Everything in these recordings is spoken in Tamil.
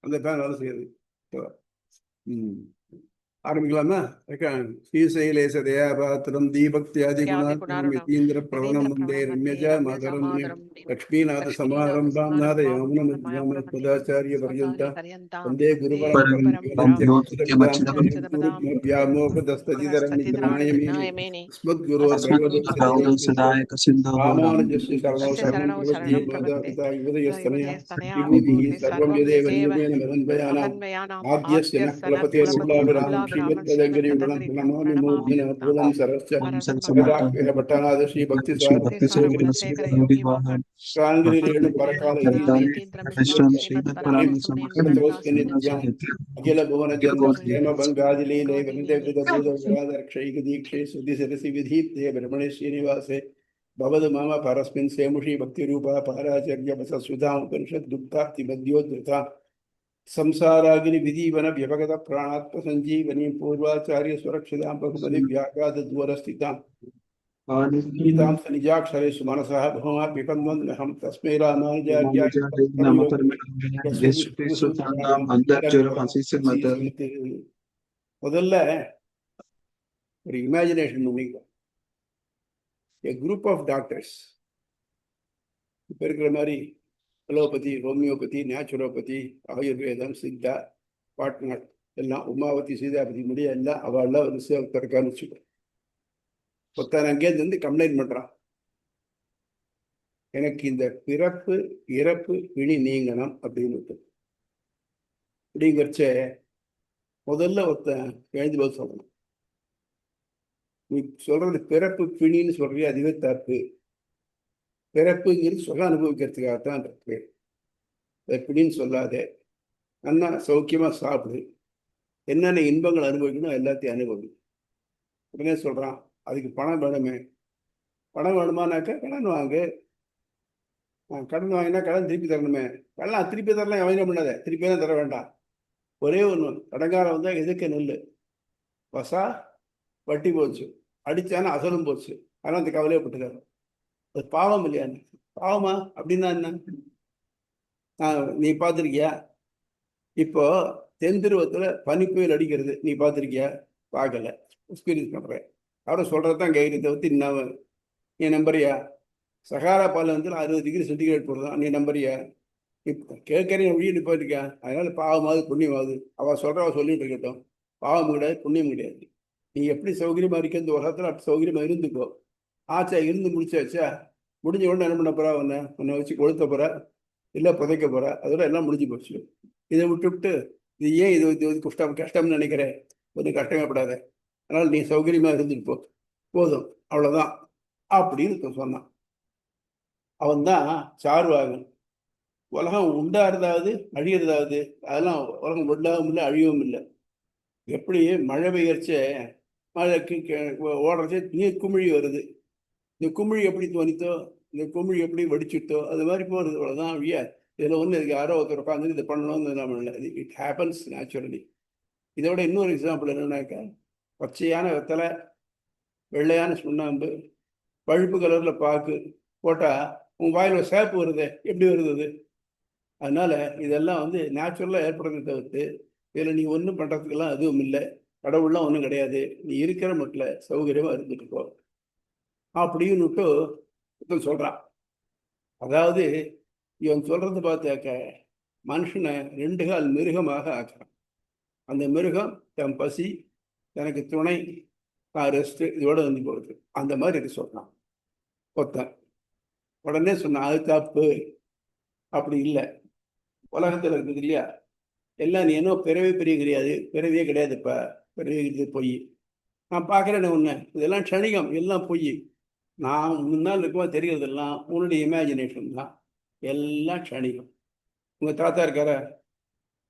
அந்த பேன் வேலை செய்யுது. ஆரம்பிக்கலாமா? ஸ்ரீசைலேச தயாபாத்திரம் தீபக்தியாதி குணாத்மகம் யதீந்திர பிரவணம் வந்தே ரம்யஜா மாதரம் லக்ஷ்மீநாத சமாரம்பாம் நாத யாமுனமத்யாச்சாரிய பர்யந்தா வந்தே குரு பரம்பராமோகதஸ்தஜிதரண்யமாயமேனி அஸ்மத்குரோ ராமானுஜஸ்ய சரணோ சரணம் பிரபத்யே யுவதயஸ்தனயா விபூதிஹி சர்வம் யதேவ நியமேன மதன்வயானாம் ஆத்யஸ்ய ந குலபதே சுலாபிராமம் ஸ்ரீமத்பதங்கரி பிரணமாமி மூர்த்தின பூதம் சரஸ்ய பட்டநாத ஸ்ரீ பக்தி சாரேகர யோகி வாகன் காங்கிரீரேணு பரகால அகில புவன ஜன்ம ஹேம பங்காதிலீலே விருந்தவித பூத விராதரக்ஷைக தீக்ஷே சுதி சரசி விதீப்தே பிரமணே ஸ்ரீனிவாசே பவது மம பரஸ்மின் சேமுஷி பக்தி ரூபா பாராச்சரிய பசசுதாம் உபனிஷத் துக்தாப்தி மத்யோத்ருதா संसाराग्नि विधीवन व्यभगत प्राणात्म संजीवनी पूर्वाचार्य सुरक्षितां बहुबलि व्याघात द्वार स्थितां निजाक्षरेषु मनसः भौमा विपन्वन्नहं तस्मै रामानुजार्याय முதல்ல ஒரு இமேஜினேஷன் பண்ணிக்கோ. a group of doctors இப்ப இருக்கிற மாதிரி அலோபதி, ஹோமியோபதி, நேச்சுரோபதி, ஆயுர்வேதம், சித்தா, பாட்னாட் எல்லாம் உமாவதி, சீதாபதி முடிய எல்லாம் அவள்லாம் ஒரு திறக்கான்னு வச்சுக்கோ. ஒருத்தன் அங்கேருந்து கம்ப்ளைண்ட் பண்றான், எனக்கு இந்த பிறப்பு இறப்பு பிணி நீங்கணும் அப்படின்னு. அப்படிங்கிறச்ச முதல்ல ஒருத்தன் எழுந்து போது சொல்லணும், நீ சொல்றது பிறப்பு பிணின்னு சொல்றிய அதுவே தப்பு. பிறப்புங்கிறது சுக அனுபவிக்கிறதுக்காகத்தான் இருக்கு. எப்படின்னு சொல்லாதே, நல்லா சௌக்கியமா சாப்பிடு, என்னென்ன இன்பங்கள் அனுபவிக்கணும் எல்லாத்தையும் அனுபவி. உடனே சொல்றான், அதுக்கு பணம் வேணுமே. பணம் வேணுமானாக்கா கடன் வாங்கு. கடன் வாங்கினா கடன் திருப்பி தரணுமே. கடன் திருப்பி தரலாம், எவங்க பண்ணாத, திருப்பி தான் தர வேண்டாம். ஒரே ஒன்று, கடங்காரம் வந்தால் எதுக்கு நெல் வசா வட்டி போச்சு, அடிச்சானா அசலும் போச்சு, அதனால் அந்த கவலையப்பட்டுக்காரு. அது பாவம் இல்லையா? பாவமா அப்படின்னா என்ன? நீ பார்த்துருக்கியா? இப்போ தென் துருவத்தில் பனி புயல் அடிக்கிறது, நீ பார்த்துருக்கியா? பார்க்கல, எக்ஸ்பீரியன்ஸ் பண்ணுறேன். அவரை சொல்கிறது தான் கேட்குறத தவிர்த்து இன்னும் நீ நம்புறியா? சகாரா பாலைவனத்தில் 60 டிகிரி சென்டிகிரேட் போடுறதான், நீ நம்புறியா? இப்போ கேட்கறேன் வீடு போயிருக்கியா? அதனால பாவமாவது புண்ணியமாவது அவள் சொல்கிறவ சொல்லிட்டு இருக்கட்டும். பாவம் கிடையாது, புண்ணியம் கிடையாது. நீ எப்படி சௌகரியமாக இருக்க இந்த உலகத்தில் அப்படி சௌகரியமாக இருந்துக்கோ. ஆச்சா இருந்து முடிச்சாச்சா, முடிஞ்ச உடனே என்ன பண்ண போறா? உன்னை வச்சு கொளுத்த போற, இல்லை புதைக்க போற, அதோட எல்லாம் முடிஞ்சு போச்சு. இதை விட்டு இது ஏன் இது கஷ்டம்னு நினைக்கிறேன்? கொஞ்சம் கஷ்டமேப்படாத, அதனால நீ சௌகரியமா இருந்துட்டு போ, போதும், அவ்வளவுதான் அப்படின்னு சொன்னான். அவன் தான் சார்வாகன். உலகம் உண்டாகிறதாவது அழியறதாவது அதெல்லாம் உலகம் உண்டாகவும் இல்லை அழியவும் இல்லை. எப்படி மழை பெய்யறச்ச மழைக்கு ஓடுறச்சே நீர் குமிழி வருது, இந்த குமிழி எப்படி தோணித்தோ, இந்த குமிழி எப்படி வெடிச்சுட்டோ, அது மாதிரி போகிறது. அவ்வளோதான் அழியா. இதில் ஒன்று இதுக்கு யாரோ ஒருத்தர் உட்காந்து இதை பண்ணணும்னு நம்ம இல்லை, இட் ஹேப்பன்ஸ் நேச்சுரலி. இதோட இன்னொரு எக்ஸாம்பிள் என்னன்னாக்கா, பச்சையான வெத்தலை, வெள்ளையான சுண்ணாம்பு, பழுப்பு கலரில் பாக்கு போட்டால் உங்கள் வாயில் சேப்பு வருது, எப்படி வருது அது? அதனால இதெல்லாம் நேச்சுரலாக ஏற்படுறதை தவிர்த்து இதில் நீ ஒன்றும் பண்ணுறதுக்கெல்லாம் எதுவும் இல்லை, கடவுள்லாம் ஒன்றும் கிடையாது. நீ இருக்கிற மட்டும் சௌகரியமாக இருந்துட்டு போ அப்படின்னு சொல்றான். அதாவது இவன் சொல்றது பார்த்தாக்க மனுஷனை 2 கால் மிருகமாக ஆக்குறான். அந்த மிருகம் தன் பசி, தனக்கு துணை, தான் ரெஸ்ட், இதோட போகுது. அந்த மாதிரி இது சொல்றான் ஒருத்தன். உடனே சொன்னான், அது தப்பு, அப்படி இல்லை. உலகத்தில் இருக்குது இல்லையா, எல்லாம் நீ என்ன பிறவே பெரிய கிடையாது, பிறவியே கிடையாதுப்பா, பிறவி பொய். நான் பார்க்குறேன்னு ஒன்று, இதெல்லாம் க்ஷணிகம், எல்லாம் பொய். நான் முன்னால் இருக்கும்போது தெரிகிறதெல்லாம் உன்னுடைய இமேஜினேஷன் தான், எல்லாம் க்ஷணிகம். உங்கள் தாத்தா இருக்காரா?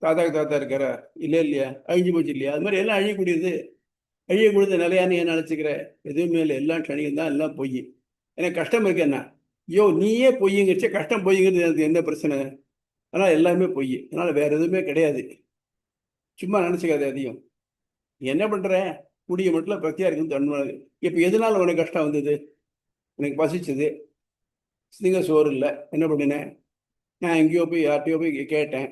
தாத்தாக்கு தாத்தா இருக்காரா? இல்லை இல்லையா? அழிஞ்சு போச்சு இல்லையா? அது மாதிரி எல்லாம் அழியக்கூடியது. அழியக்கூடியது நிலையான்னு ஏன் நினச்சிக்கிற? எதுவுமே இல்லை, எல்லாம் க்ஷணிகம் தான், எல்லாம் பொய். எனக்கு கஷ்டம் இருக்கு என்ன? ஐயோ நீயே பொய்யுங்கச்சு, கஷ்டம் பொய்யுங்கிறது எனக்கு என்ன பிரச்சனை? ஆனால் எல்லாமே பொய், அதனால் வேறு எதுவுமே கிடையாது. சும்மா நினச்சிக்காது அதையும். நீ என்ன பண்ணுற? கூடிய மட்டும் பக்தியாக இருக்குன்னு தன்மாது. இப்போ எதனால உனக்கு கஷ்டம் வந்தது? எனக்கு பசிச்சது, சிங்க சோறு இல்லை, என்ன பண்ணினேன்? நான் எங்கேயோ போய் யார்கிட்டயோ போய் கேட்டேன்,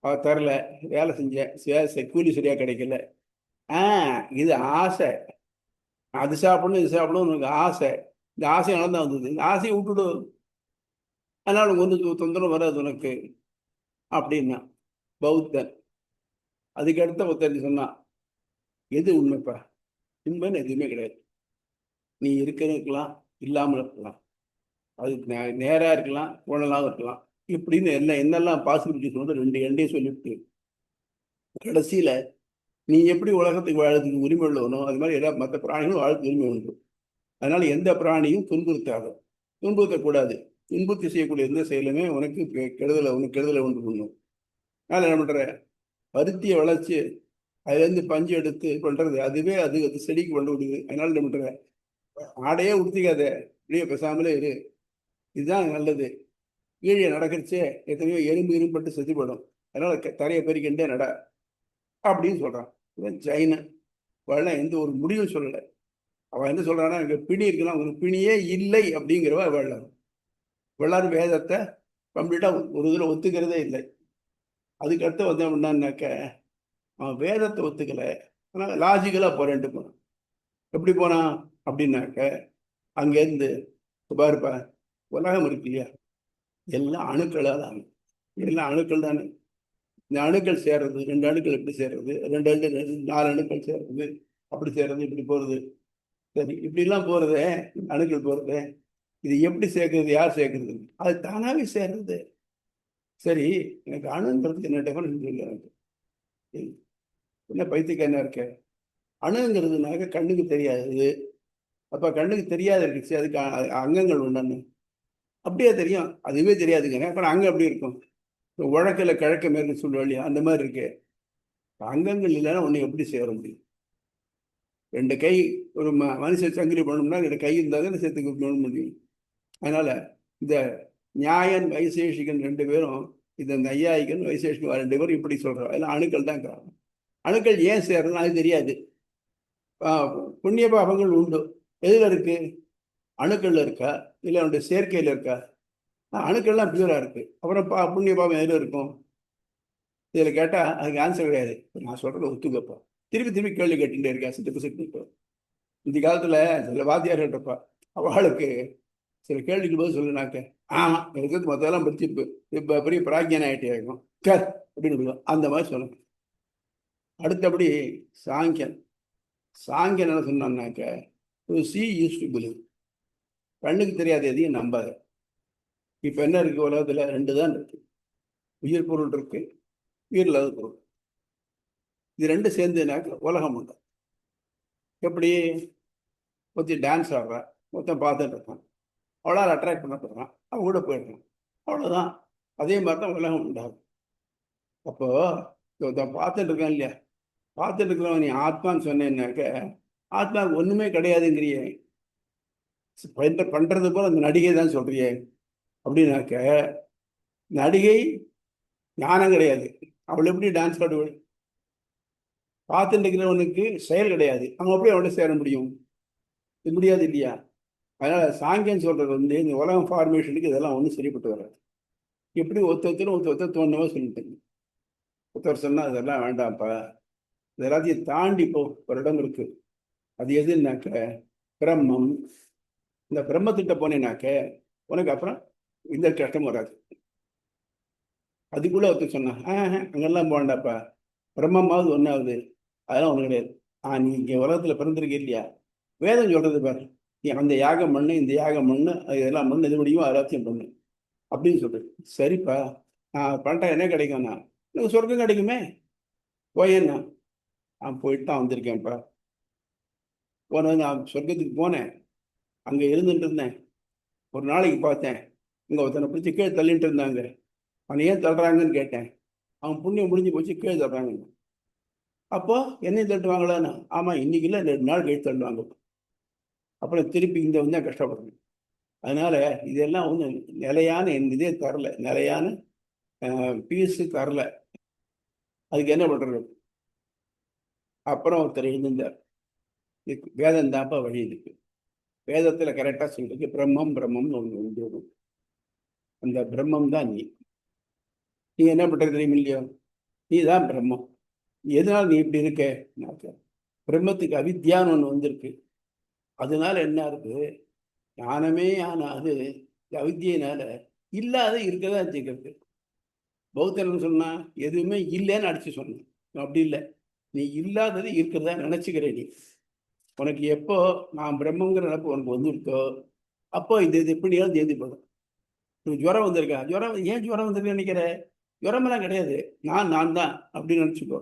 அவ தரல. வேலை செஞ்சேன், கூலி சரியா கிடைக்கல. ஆ, இது ஆசை. அது சாப்பிடணும் இது சாப்பிடணும் உனக்கு ஆசை. இந்த ஆசையால தான் வந்தது. இந்த ஆசையை விட்டுடு, அதனால உனக்கு ஒன்றும் தொந்தரவு வராது உனக்கு அப்படின்னா பௌத்தன். அதுக்கு அடுத்த ஒருத்தர் சொன்னான், எது உண்மைப்பா? உண்மைன்னு எதுவுமே கிடையாது. நீ இருக்கிறது இருக்கலாம், இல்லாமல் இருக்கலாம். அது நேரா இருக்கலாம், கோணலாகவும் இருக்கலாம். இப்படின்னு எல்லாம் என்னெல்லாம் பாசிபிலிட்டிஸ் வந்து ரெண்டு எண்டையும் சொல்லிவிட்டு கடைசியில நீ எப்படி உலகத்துக்கு வாழறதுக்கு உரிமை உள்ளவனோ அது மாதிரி எல்லா மற்ற பிராணிகளும் வாழறதுக்கு உரிமை உண்டு. அதனால எந்த பிராணியும் துன்புறுத்தாது, துன்புறுத்தக்கூடாது. துன்புறுத்தி செய்யக்கூடிய எந்த செயலுமே உனக்கு கெடுதலை உண்டு பண்ணும். அதனால என்ன பண்ற, பருத்தியை வளர்ச்சி அதுலேருந்து பஞ்சு எடுத்து பண்றது, அதுவே அது அது செடிக்கு கொண்டு விடுது. அதனால என்ன பண்ற, ஆடையே உடுத்திக்காத, இப்படியே பேசாமலே இரு, இதுதான் நல்லது. கீழே நடக்கிறச்சே எத்தனையோ எறும்பட்டு செத்து போடும். அதனால தரையை பெருக்கின்றே நட அப்படின்னு சொல்றான். இவன் ஜெயின அவள் எந்த ஒரு முடிவும் சொல்லலை. அவன் என்ன சொல்றான்னா, இங்க பிணி இருக்கலாம், ஒரு பிணியே இல்லை அப்படிங்கிறவ வெள்ளம். வெள்ளாரும் வேதத்தை கம்ப்ளீட்டா ஒரு இதில் ஒத்துக்கிறதே இல்லை. அதுக்கடுத்து வந்து என்னன்னாக்க, அவன் வேதத்தை ஒத்துக்கல, ஆனால் லாஜிக்கலா போறேன்ட்டு போனான். எப்படி போனான் அப்படின்னாக்க, அங்கேருந்து பாருப்பா, உலகம் இருக்கு இல்லையா, எல்லாம் அணுக்களாக தான். எல்லாம் அணுக்கள் தானே. இந்த அணுக்கள் சேர்றது, ரெண்டு அணுக்கள் எப்படி சேர்றது, ரெண்டு நாலு அணுக்கள் சேர்றது, அப்படி சேர்றது, இப்படி போறது. சரி, இப்படிலாம் போறதே, அணுக்கள் போறது, இது எப்படி சேர்க்கறது, யார் சேர்க்கறது? அது தானாவே சேர்றது. சரி, எனக்கு அணுங்கிறதுக்கு என்ன டிஃபரன்ஸ் இல்லை எனக்கு. என்ன பைத்தியக்க என்ன இருக்க, அணுங்கிறதுனாக்க கண்ணுக்கு தெரியாது. அப்ப கண்ணுக்கு தெரியாது இருக்கு, அதுக்கு அங்கங்கள் உண்டான்னு அப்படியே தெரியும், அதுவே தெரியாதுங்க. அப்புறம் அங்க எப்படி இருக்கும்? உழக்கில் கிழக்க மேற்கு சொல்லுவாளியா, அந்த மாதிரி இருக்கு. அங்கங்கள் இல்லைன்னா ஒன்று எப்படி சேர முடியும்? ரெண்டு கை, ஒரு மனுஷன் சங்கிலி பண்ணணும்னா ரெண்டு கை இருந்தால் தான் சேர்த்துக்கு பண்ண முடியும். அதனால இந்த நியாயன் வைசேஷிகன் ரெண்டு பேரும், இந்த நையாயிகன் வைசேஷிகன் ரெண்டு பேரும் இப்படி சொல்றோம், எல்லாம் அணுக்கள் தான் காரணம். அணுக்கள் ஏன் சேர்றதுன்னு அது தெரியாது. புண்ணிய பாபங்கள் உண்டு, எதுல இருக்கு? அணுக்கள்ல இருக்கா, இல்லை அவனுடைய சேர்க்கையில இருக்கா? அணுக்கள்லாம் பியூரா இருக்கு. அப்புறம் புண்ணிய பாபம் எதுல இருக்கும்? இதுல கேட்டா அதுக்கு ஆன்சர் கிடையாது. நான் சொல்றதை ஒத்துக்கப்பா, திருப்பி திருப்பி கேள்வி கேட்டுட்டே இருக்கேன். சிட்டு இந்த காலத்துல சில வாத்தியார் இருப்பா, அவளுக்கு சில கேள்விக்கு போது சொல்லுனாக்க, ஆமா எனக்கு மொத்தம் படிச்சிருக்கு, இப்ப பெரிய பிராக்கியன் ஆகிட்டே இருக்கும் கேர் அப்படின்னு அந்த மாதிரி சொல்லணும். அடுத்தபடி சாங்கியன். சாங்கியன் என்ன சொன்னான்னாக்க, சி யூஸ் டு பிலீவ், கண்ணுக்கு தெரியாத எதையும் நம்பாத. இப்ப என்ன இருக்கு உலகத்துல? ரெண்டு தான் இருக்கு, உயிர் பொருள் இருக்கு, உயிர் இல்லாத பொருள். இது ரெண்டு சேர்ந்துனாக்க உலகம் உண்டு. எப்படி? ஒருத்தி டான்ஸ் ஆடுறா, மொத்தம் பார்த்துட்டு இருக்கான், அவளால் அட்ராக்ட் பண்ணப்படுறான், அவன் கூட போயிடுறான், அவ்வளோதான். அதே மாதிரி தான் உலகம் உண்டாகும். அப்போ பார்த்துட்டு இருக்கான் இல்லையா, பார்த்துட்டு இருக்கிறவன் நீ ஆத்மான்னு சொன்னேன்னாக்க, ஆத்மா ஒண்ணுமே கிடையாதுங்கிறியே, பண்றது போல அந்த நடிகை தான் சொல்றியே அப்படின்னாக்க, நடிகை ஞானம் கிடையாது, அவள் எப்படி டான்ஸ் ஆடுவள்? பார்த்துட்டு இருக்கிறவனுக்கு செயல் கிடையாது, அவன் எப்படி அவளை சேர முடியும்? இது முடியாது இல்லையா? அதனால சாங்கியன் சொல்றது வந்து, இந்த உலகம் ஃபார்மேஷனுக்கு இதெல்லாம் ஒன்றும் சரிப்பட்டு வராது. எப்படி ஒருத்தர் தோணுவோ சொல்லிட்டு ஒருத்தர் சொன்னா அதெல்லாம் வேண்டாம்ப்பா, இது எல்லாத்தையும் தாண்டி போ, ஒரு இடம் இருக்கு. அது எதுனாக்க பிரம்மம். இந்த பிரம்மத்திட்ட போனேனாக்க உனக்கு அப்புறம் இந்த கஷ்டம் வராது. அதுக்குள்ள ஒருத்தர் சொன்னா, அங்கெல்லாம் போண்டாப்பா, பிரம்மமாவது ஒன்றாவது, அதெல்லாம் ஒண்ணு கிடையாது. நீ இங்க உலகத்துல பிறந்திருக்க இல்லையா, வேதம் சொல்றது பாரு, நீ அந்த யாகம் பண்ணு, இந்த யாகம் பண்ணு, அது இதெல்லாம் பண்ணு, எது முடியுமோ எல்லாத்தையும் பண்ணு அப்படின்னு சொல்றது. சரிப்பா, நான் பண்ணிட்டா என்ன கிடைக்கும்னா, எனக்கு சொர்க்கம் கிடைக்குமே, போயேன்னா. நான் போயிட்டு தான் வந்திருக்கேன்ப்பா. போனது நான் சொர்க்கத்துக்கு போனேன், அங்க இருந்துட்டு இருந்தேன். ஒரு நாளைக்கு பார்த்தேன், இங்க ஒருத்தனை பிடிச்சி கீழே தள்ளிட்டு இருந்தாங்க. அவனை ஏன் தள்ளுறாங்கன்னு கேட்டேன். அவன் புண்ணியம் முடிஞ்சு போச்சு, கீழே தள்ளுறாங்க. அப்போ என்னையும் தள்ளுவாங்களான்னு, ஆமா இன்னைக்கு இல்லை 2 நாள் கழிச்சு தள்ளுவாங்க. அப்புறம் திருப்பி இங்க வந்து கஷ்டப்படணும். அதனால இதெல்லாம் ஒன்று நிலையான இதே தரல, நிலையான பீஸு தரல. அதுக்கு என்ன பண்றது? அப்புறம் ஒருத்தர் எழுந்திருந்தார், வேதம் தாப்பா வழி இருக்கு, வேதத்துல கரெக்டா சொல்லிருக்கு, பிரம்மம்னு ஒன்று உண்டு, அந்த பிரம்மம் தான் நீ. நீ என்ன பண்ற தெரியும் இல்லையோ, நீ தான் பிரம்மம். எதனால நீ இப்படி இருக்க? பிரம்மத்துக்கு அவித்யான்னு ஒண்ணு வந்திருக்கு. அதனால என்ன இருக்கு, ஞானமே ஆனா அது அவித்தியினால இல்லாத இருக்கதா வச்சுக்கிறது. பௌத்தன் சொன்னா எதுவுமே இல்லைன்னு அடிச்சு சொன்னான். அப்படி இல்லை, நீ இல்லாதது இருக்கிறதா நினைச்சுக்கிற. நீ உனக்கு எப்போ நான் பிரம்மங்கிற நினைப்பு உனக்கு வந்துருக்கோ, அப்போ இது எப்படியாவது தேதி போடும். ஜுரம் வந்திருக்கா, ஜுரம் ஏன் ஜுரம் வந்திருக்கு நினைக்கிற? ஜுரமெல்லாம் கிடையாது, நான் தான் அப்படின்னு நினைச்சுக்கோ.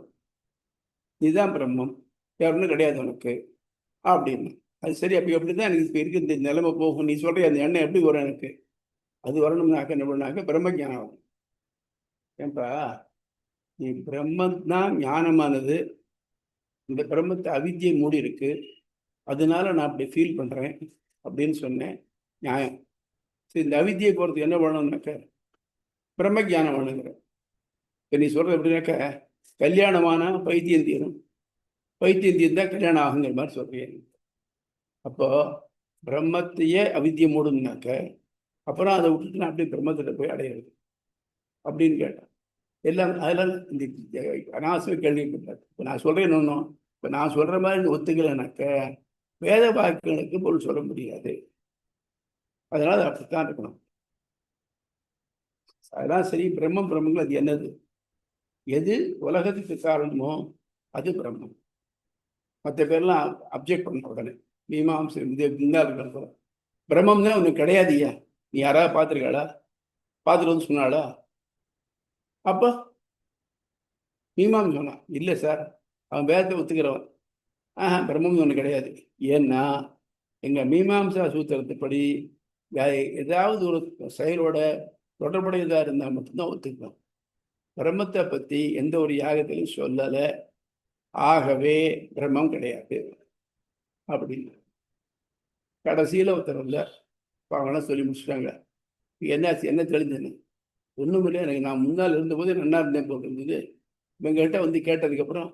நீதான் பிரம்மம், யாருன்னு கிடையாது உனக்கு அப்படின்னு. அது சரி, அப்படி அப்படிதான் எனக்கு இப்போ இருக்கு, இந்த நிலைமை போகும். நீ சொல்ற அந்த எண்ணம் எப்படி வரும் எனக்கு? அது வரணும்னாக்க என்ன பண்ணாக்க பிரம்ம ஆகும். ஏன்பா, நீ பிரம்மன் தான் ஞானமானது, இந்த பிரம்மத்தை அவித்தியை மூடி இருக்கு, அதனால நான் அப்படி ஃபீல் பண்றேன் அப்படின்னு சொன்னேன். நியாயம். சரி, இந்த அவித்தியை போறதுக்கு என்ன பண்ணணும்னாக்க பிரம்ம ஜானம் வேணுங்கிற. இப்போ நீ சொல்றது எப்படின்னாக்க, கல்யாணமான பைத்தியம் தீரும், பைத்தியம் தீர்ந்தா கல்யாணம் ஆகுங்கிற மாதிரி சொல்றேன். அப்போ பிரம்மத்தையே அவித்தியை மூடுனாக்க அப்புறம் அதை விட்டுட்டு நான் அப்படியே பிரம்மத்திட்ட போய் அடையிறது அப்படின்னு கேட்டேன். எல்லாம் அதெல்லாம் இந்த அனாவசிய கேள்விப்பட்டார். இப்போ நான் சொல்றேன் ஒன்றும், இப்போ நான் சொல்ற மாதிரி ஒத்துக்கலைனாக்க வேத வாக்குகளுக்கு பொருள் சொல்ல முடியாது. அதனால அது அப்படித்தான் இருக்கணும். அதெல்லாம் சரி, பிரம்மம் பிரம்மங்கள் அது என்னது? எது உலகத்துக்கு காரணமோ அது பிரம்மம். மற்ற பேர்லாம் அப்ஜெக்ட் பண்ண உடனே மீமாம்சை இருந்தாலும் பிரம்மம் தான் ஒன்று கிடையாதுயா, நீ யாராவது பார்த்துருக்காளா? பார்த்துட்டு வந்து சொன்னாளா? அப்போ மீமாம் சொன்னான், இல்லை சார், அவன் வேதத்தை ஒத்துக்கிறவன். பிரம்மம் ஒன்று கிடையாது. ஏன்னா எங்கள் மீமாம்சா சூத்திரத்துப்படி ஏதாவது ஒரு செயலோட தொடர்புடையதாக இருந்தால் மட்டும்தான் ஒத்துக்கலாம். பிரம்மத்தை பற்றி எந்த ஒரு யாகத்திலையும் சொல்லலை, ஆகவே பிரம்மம் கிடையாது அப்படின்னு கடைசியில் உத்தரவில் அவங்களாம் சொல்லி முடிச்சுட்டாங்க. என்ன தெளிஞ்சது? ஒன்றும் இல்லை, எனக்கு நான் முன்னால் இருந்தபோது நல்லா இருந்தேன் போல் இருந்தது. இவங்ககிட்ட வந்து கேட்டதுக்கப்புறம்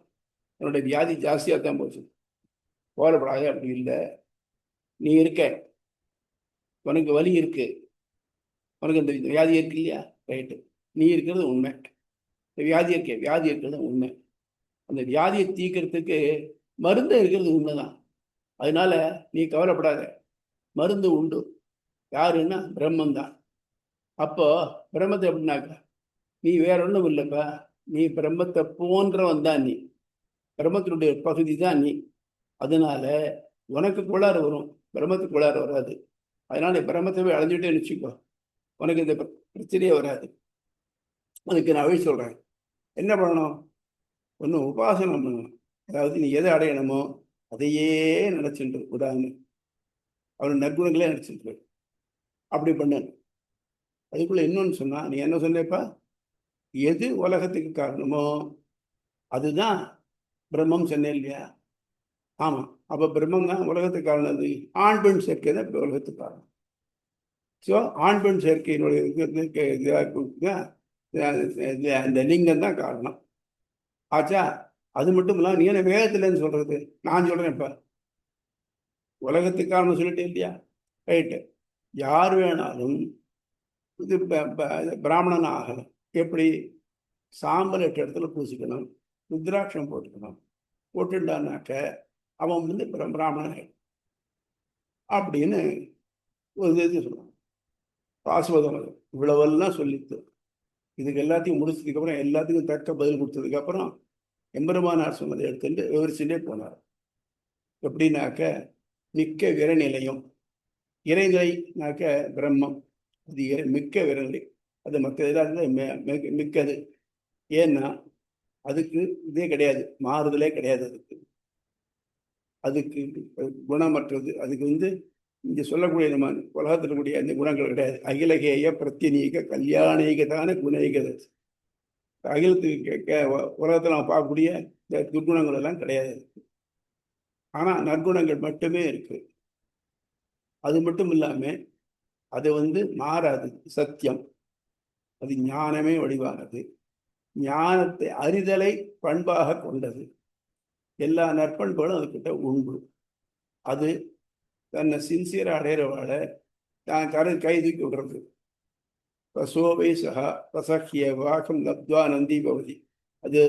என்னுடைய வியாதி ஜாஸ்தியாக தான் போச்சு. போகப்படாது, அப்படி இல்லை, நீ இருக்க, உனக்கு வலி இருக்கு, உனக்கு அந்த வியாதி இருக்கு இல்லையா, ரைட்டு, நீ இருக்கிறது உண்மை. வியாதி இருக்கிறது உண்மை. அந்த வியாதியை தீர்க்கறதுக்கு மருந்து இருக்கிறது உண்மைதான். அதனால நீ கவலைப்படாத, மருந்து உண்டு. யாருன்னா பிரம்மன் தான். அப்போ பிரம்மத்தை எப்படின்னாக்க, நீ வேற ஒன்றும் இல்லைப்பா, நீ பிரம்மத்தை போன்றவன் தான். நீ பிரம்மத்தினுடைய பகுதி தான் நீ. அதனால உனக்கு கோளாறு வரும், பிரம்மத்துக்கு கோளாறு வராது. அதனால நீ பிரம்மத்தை போய் அடைஞ்சுட்டே நினச்சிக்கோ, உனக்கு இந்த பிரச்சனையே வராது. அதுக்கு நான் வழி சொல்றேன். என்ன பண்ணணும்? ஒன்று உபாசனம் பண்ணணும். அதாவது நீ எதை அடையணுமோ அதையே நினைச்சுட்டு, உதாரணம் அவன் நற்குணங்களே நினைச்சிட்டு அப்படி பண்ணு. அதுக்குள்ள இன்னொன்னு சொன்னா, நீ என்ன சொன்னப்பா, எது உலகத்துக்கு காரணமோ அதுதான் பிரம்மம் சொன்னேன் இல்லையா? ஆமா, அப்ப பிரம்மம் தான் உலகத்துக்கு காரணம். அது ஆண் பெண் சேர்க்கை தான் உலகத்துக்கு காரணம். ஸோ ஆண் பெண் சேர்க்கையினுடைய இந்த லிங்கம் தான் காரணம் ஆச்சா. அது மட்டும் இல்லாமல் நீ என்ன வேகத்தில்னு சொல்றது? நான் சொல்றேன், இப்ப உலகத்துக்கு காரணம் சொல்லிட்டே இல்லையா, ரைட்டு. யார் வேணாலும் இது பிராமணன் ஆகலாம். எப்படி? சாம்பல் 8 இடத்துல பூசிக்கணும், ருத்ராட்சம் போட்டுக்கணும், போட்டுட்டானாக்க அவன் வந்து பிராமணன் அப்படின்னு ஒரு இது சொல்லுவான். பாசுவதம் இவ்வளவெல்லாம் சொல்லிட்டு இதுக்கு எல்லாத்தையும் முடிச்சதுக்கப்புறம், எல்லாத்துக்கும் தக்க பதில் கொடுத்ததுக்கப்புறம் எம்பெருமானார் சொன்னதை எடுத்துட்டு விவரிச்சுட்டே போனார். எப்படின்னாக்க, மிக்க விரநிலையும், இறைநிலைனாக்க பிரம்மம், அது மிக்க விரநிலை, அது மற்ற இதாக மிக்கது. ஏன்னா அதுக்கு இதே கிடையாது, மாறுதலே கிடையாது. அதுக்கு குணமற்றது. அதுக்கு வந்து இங்க சொல்லக்கூடிய நம்ம உலகத்தில் கூடிய அந்த குணங்கள் கிடையாது. அகிலகேய பிரத்யநீக கல்யாணீகதான குணீகத. அகிலத்துக்கு உலகத்தில் நம்ம பார்க்கக்கூடிய இந்த துர்குணங்கள் எல்லாம் கிடையாது. ஆனா நற்குணங்கள் மட்டுமே இருக்கு. அது மட்டும் இல்லாம அது வந்து மாறாது, சத்தியம். அது ஞானமே வடிவானது, ஞானத்தை அறிதலை பண்பாக கொண்டது. எல்லா நற்பண்புகளும் அதுக்கிட்ட உண்டு. அது தன்னை சின்சியரா அடையிறவாழ தான் கை தூக்கி விடுறது. ரசோவை சகா ரசக்கிய வாகம் லப்துவா நந்தி பவதி. அது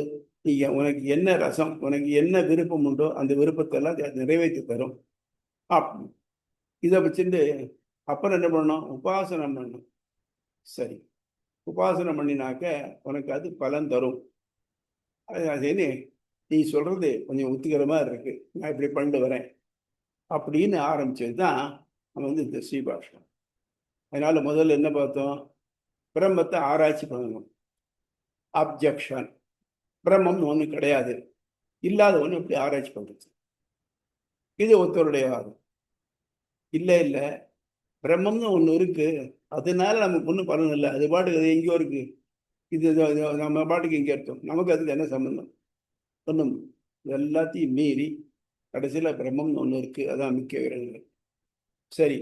நீங்க உனக்கு என்ன ரசம், உனக்கு என்ன விருப்பம் உண்டோ அந்த விருப்பத்தெல்லாம் அது நிறைவேற்றி தரும். இதை வச்சுட்டு அப்புறம் என்ன பண்ணணும்? உபாசனம் பண்ணணும். சரி, உபாசனம் பண்ணினாக்க உனக்கு அது பலன் தரும். அது நீ சொல்றது கொஞ்சம் உத்திகரமா இருக்கு, நான் இப்படி பண்ணிட்டு வரேன் அப்படின்னு ஆரம்பிச்சது தான் நம்ம இந்த ஸ்ரீபாஷ்யம். அதனால முதல்ல என்ன பார்த்தோம்? பிரம்மத்தை ஆராய்ச்சி பண்ணணும். அப்ஜெக்ஷன், பிரம்மம் ஒண்ணு கிடையாது, இல்லாத ஒண்ணு எப்படி ஆராய்ச்சி பண்றது? இது ஒருத்தருடைய வாதம். இல்லை இல்லை, பிரம்மம்னு ஒண்ணு இருக்கு, அதனால நமக்கு ஒன்றும் பலன் இல்லை, அது பாட்டுக்கு அது எங்கேயோ இருக்கு, இது நம்ம பாட்டுக்கு இங்கே இருக்கோம், நமக்கு அதுக்கு என்ன சம்பந்தம்? ஒன்றும் எல்லாத்தையும் மீறி கடைசியில் பிரம்மம்னு ஒன்று இருக்கு, அதான் முக்கிய விரல்கள். சரி,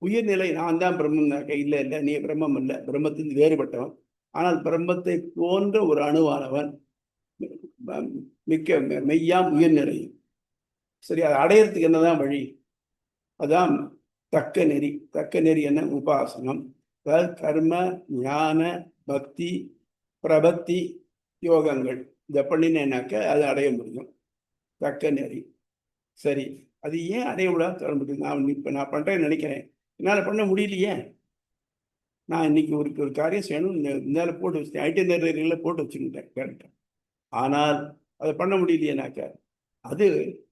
உயிர்நிலை நான் தான் பிரம்மம்னாக்க இல்லை இல்லை, நீ பிரம்மம் இல்லை, பிரம்மத்தின் வேறுபட்டவன். ஆனால் பிரம்மத்தை போன்ற ஒரு அணுவானவன் மிக்க மெய்யாம் உயிர்நிலை. சரி, அதை அடையிறதுக்கு என்னதான் வழி? அதான் தக்க நெறி. தக்க நெறி என்ன? உபாசனம். அதாவது கர்ம ஞான பக்தி பிரபத்தி யோகங்கள் இதை பண்ணினேனாக்க அதை அடைய முடியும். தக்க நெறி. சரி, அது ஏன் அடைய முடியாது? நான் பண்றேன்னு நினைக்கிறேன், என்னால் பண்ண முடியலையே. நான் இன்னைக்கு ஒரு காரியம் செய்யணும், இந்த போட்டு வச்சுட்டேன், ஐடினரியில் போட்டு வச்சுக்கிட்டேன் கரெக்டாக. ஆனால் அதை பண்ண முடியலையேனாக்க அது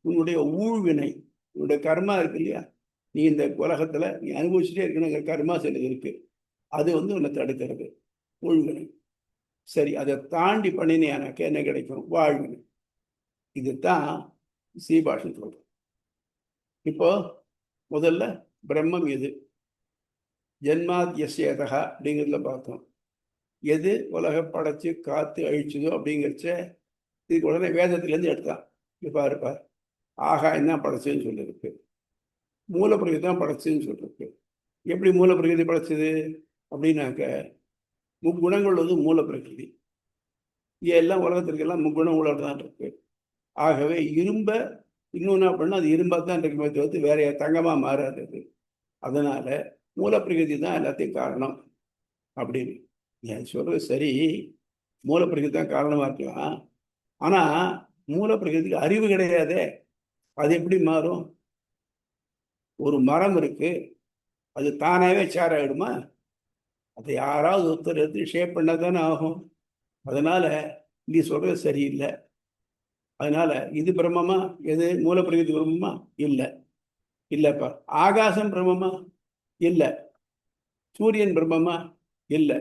உன்னுடைய ஊழ்வினை, உன்னுடைய கர்மா இருக்கு இல்லையா? நீ இந்த உலகத்துல நீ அனுபவிச்சுட்டே இருக்கணும், கர்மா சில இருக்கு, அது உன்னை தடுக்கிறது, ஊழ்வினை. சரி, அதை தாண்டி பண்ணினேனாக்க என்ன கிடைக்கும்? வாழ்வினை. இதுதான் சீபாஷன் சொல்றோம். இப்போ முதல்ல பிரம்மம் எது? ஜென்மாத்யசேதா அப்படிங்கிறதுல பார்த்தோம். எது உலக படைச்சு காத்து அழிச்சதோ அப்படிங்கிறச்ச இதுக்கு உடனே வேதத்திலேருந்து எடுத்தான். இப்போ இருப்பார் ஆகாயம் தான் படைச்சதுன்னு சொல்லியிருக்கு, மூலப்பிரகிருதி தான் படைச்சதுன்னு சொல்லியிருக்கு. எப்படி மூலப்பிரகிருதி படைச்சது அப்படின்னாக்க முக்குணங்கள் மூலப்பிரகிருதி. இங்கே எல்லாம் உலகத்திற்கெல்லாம் முக்குணம் உள்ளது தான் இருக்கு. ஆகவே இரும்ப இன்னொன்னா பண்ணால் அது இரும்பாக தான் இருக்குமே தவிர்த்து வேற தங்கமாக மாறாது. அதனால மூலப்பிரகிருதி தான் எல்லாத்தையும் காரணம் அப்படின்னு நீ சொல்றது சரி. மூலப்பிரகிருதி தான் காரணமா இருக்கலாம், ஆனா மூலப்பிரகிருதிக்கு அறிவு கிடையாதே, அது எப்படி மாறும்? ஒரு மரம் இருக்கு, அது தானாவே சேர் ஆயிடுமா? அதை யாராவது ஒருத்தர் எடுத்து ஷேப் பண்ண தானே ஆகும். அதனால நீ சொல்றது சரியில்லை. அதனால இது பிரம்மமா? எது மூலப்பிரகிருதி பிரம்மமா? இல்லை இல்லப்பா. ஆகாசம் பிரம்மமா? இல்லை. சூரியன் பிரம்மமா? இல்லை.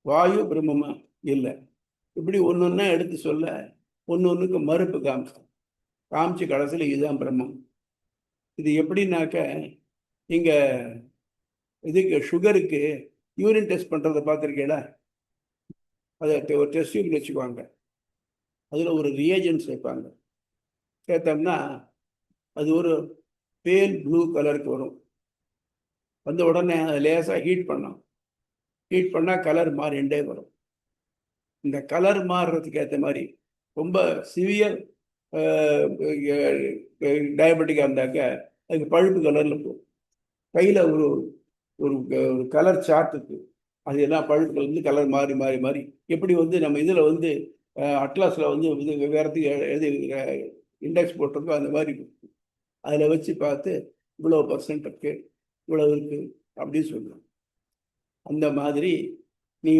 வாயு பிரம்மமா? இல்லை. இப்படி ஒன்னொன்னா எடுத்து சொல்ல ஒன்னொன்னுக்கு மறுப்பு காமிச்சு கடைசியில் இதுதான் பிரம்மம். இது எப்படின்னாக்க நீங்க இதுக்கு சுகருக்கு யூரின் டெஸ்ட் பண்றதை பார்த்துருக்கீங்களா? அதை ஒரு டெஸ்ட் டியூப்ல வச்சுக்குவாங்க, அதில் ஒரு ரியேஜென்ட் சேர்ப்பாங்க. சேர்த்தோம்னா அது ஒரு பேல் ப்ளூ கலருக்கு வரும். வந்த உடனே அதை லேசாக ஹீட் பண்ணால் கலர் மாறிண்டே வரும். இந்த கலர் மாறுறதுக்கு ஏற்ற மாதிரி ரொம்ப சிவியர் டயபெட்டிக்காக இருந்தாக்க அதுக்கு பழுப்பு கலரில் போகும். கையில் ஒரு ஒரு கலர் சார்ட் இருக்கு, அது எல்லாம் பழுப்புகள் கலர் மாறி மாறி மாறி எப்படி நம்ம இதில் அட்லாஸில் இது வேறதுக்கு எது இண்டெக்ஸ் போட்டிருக்கோ அந்த மாதிரி அதில் வச்சு பார்த்து இவ்வளோ % இருக்கு, இவ்வளோ இருக்கு அப்படின்னு சொல்லணும். அந்த மாதிரி நீ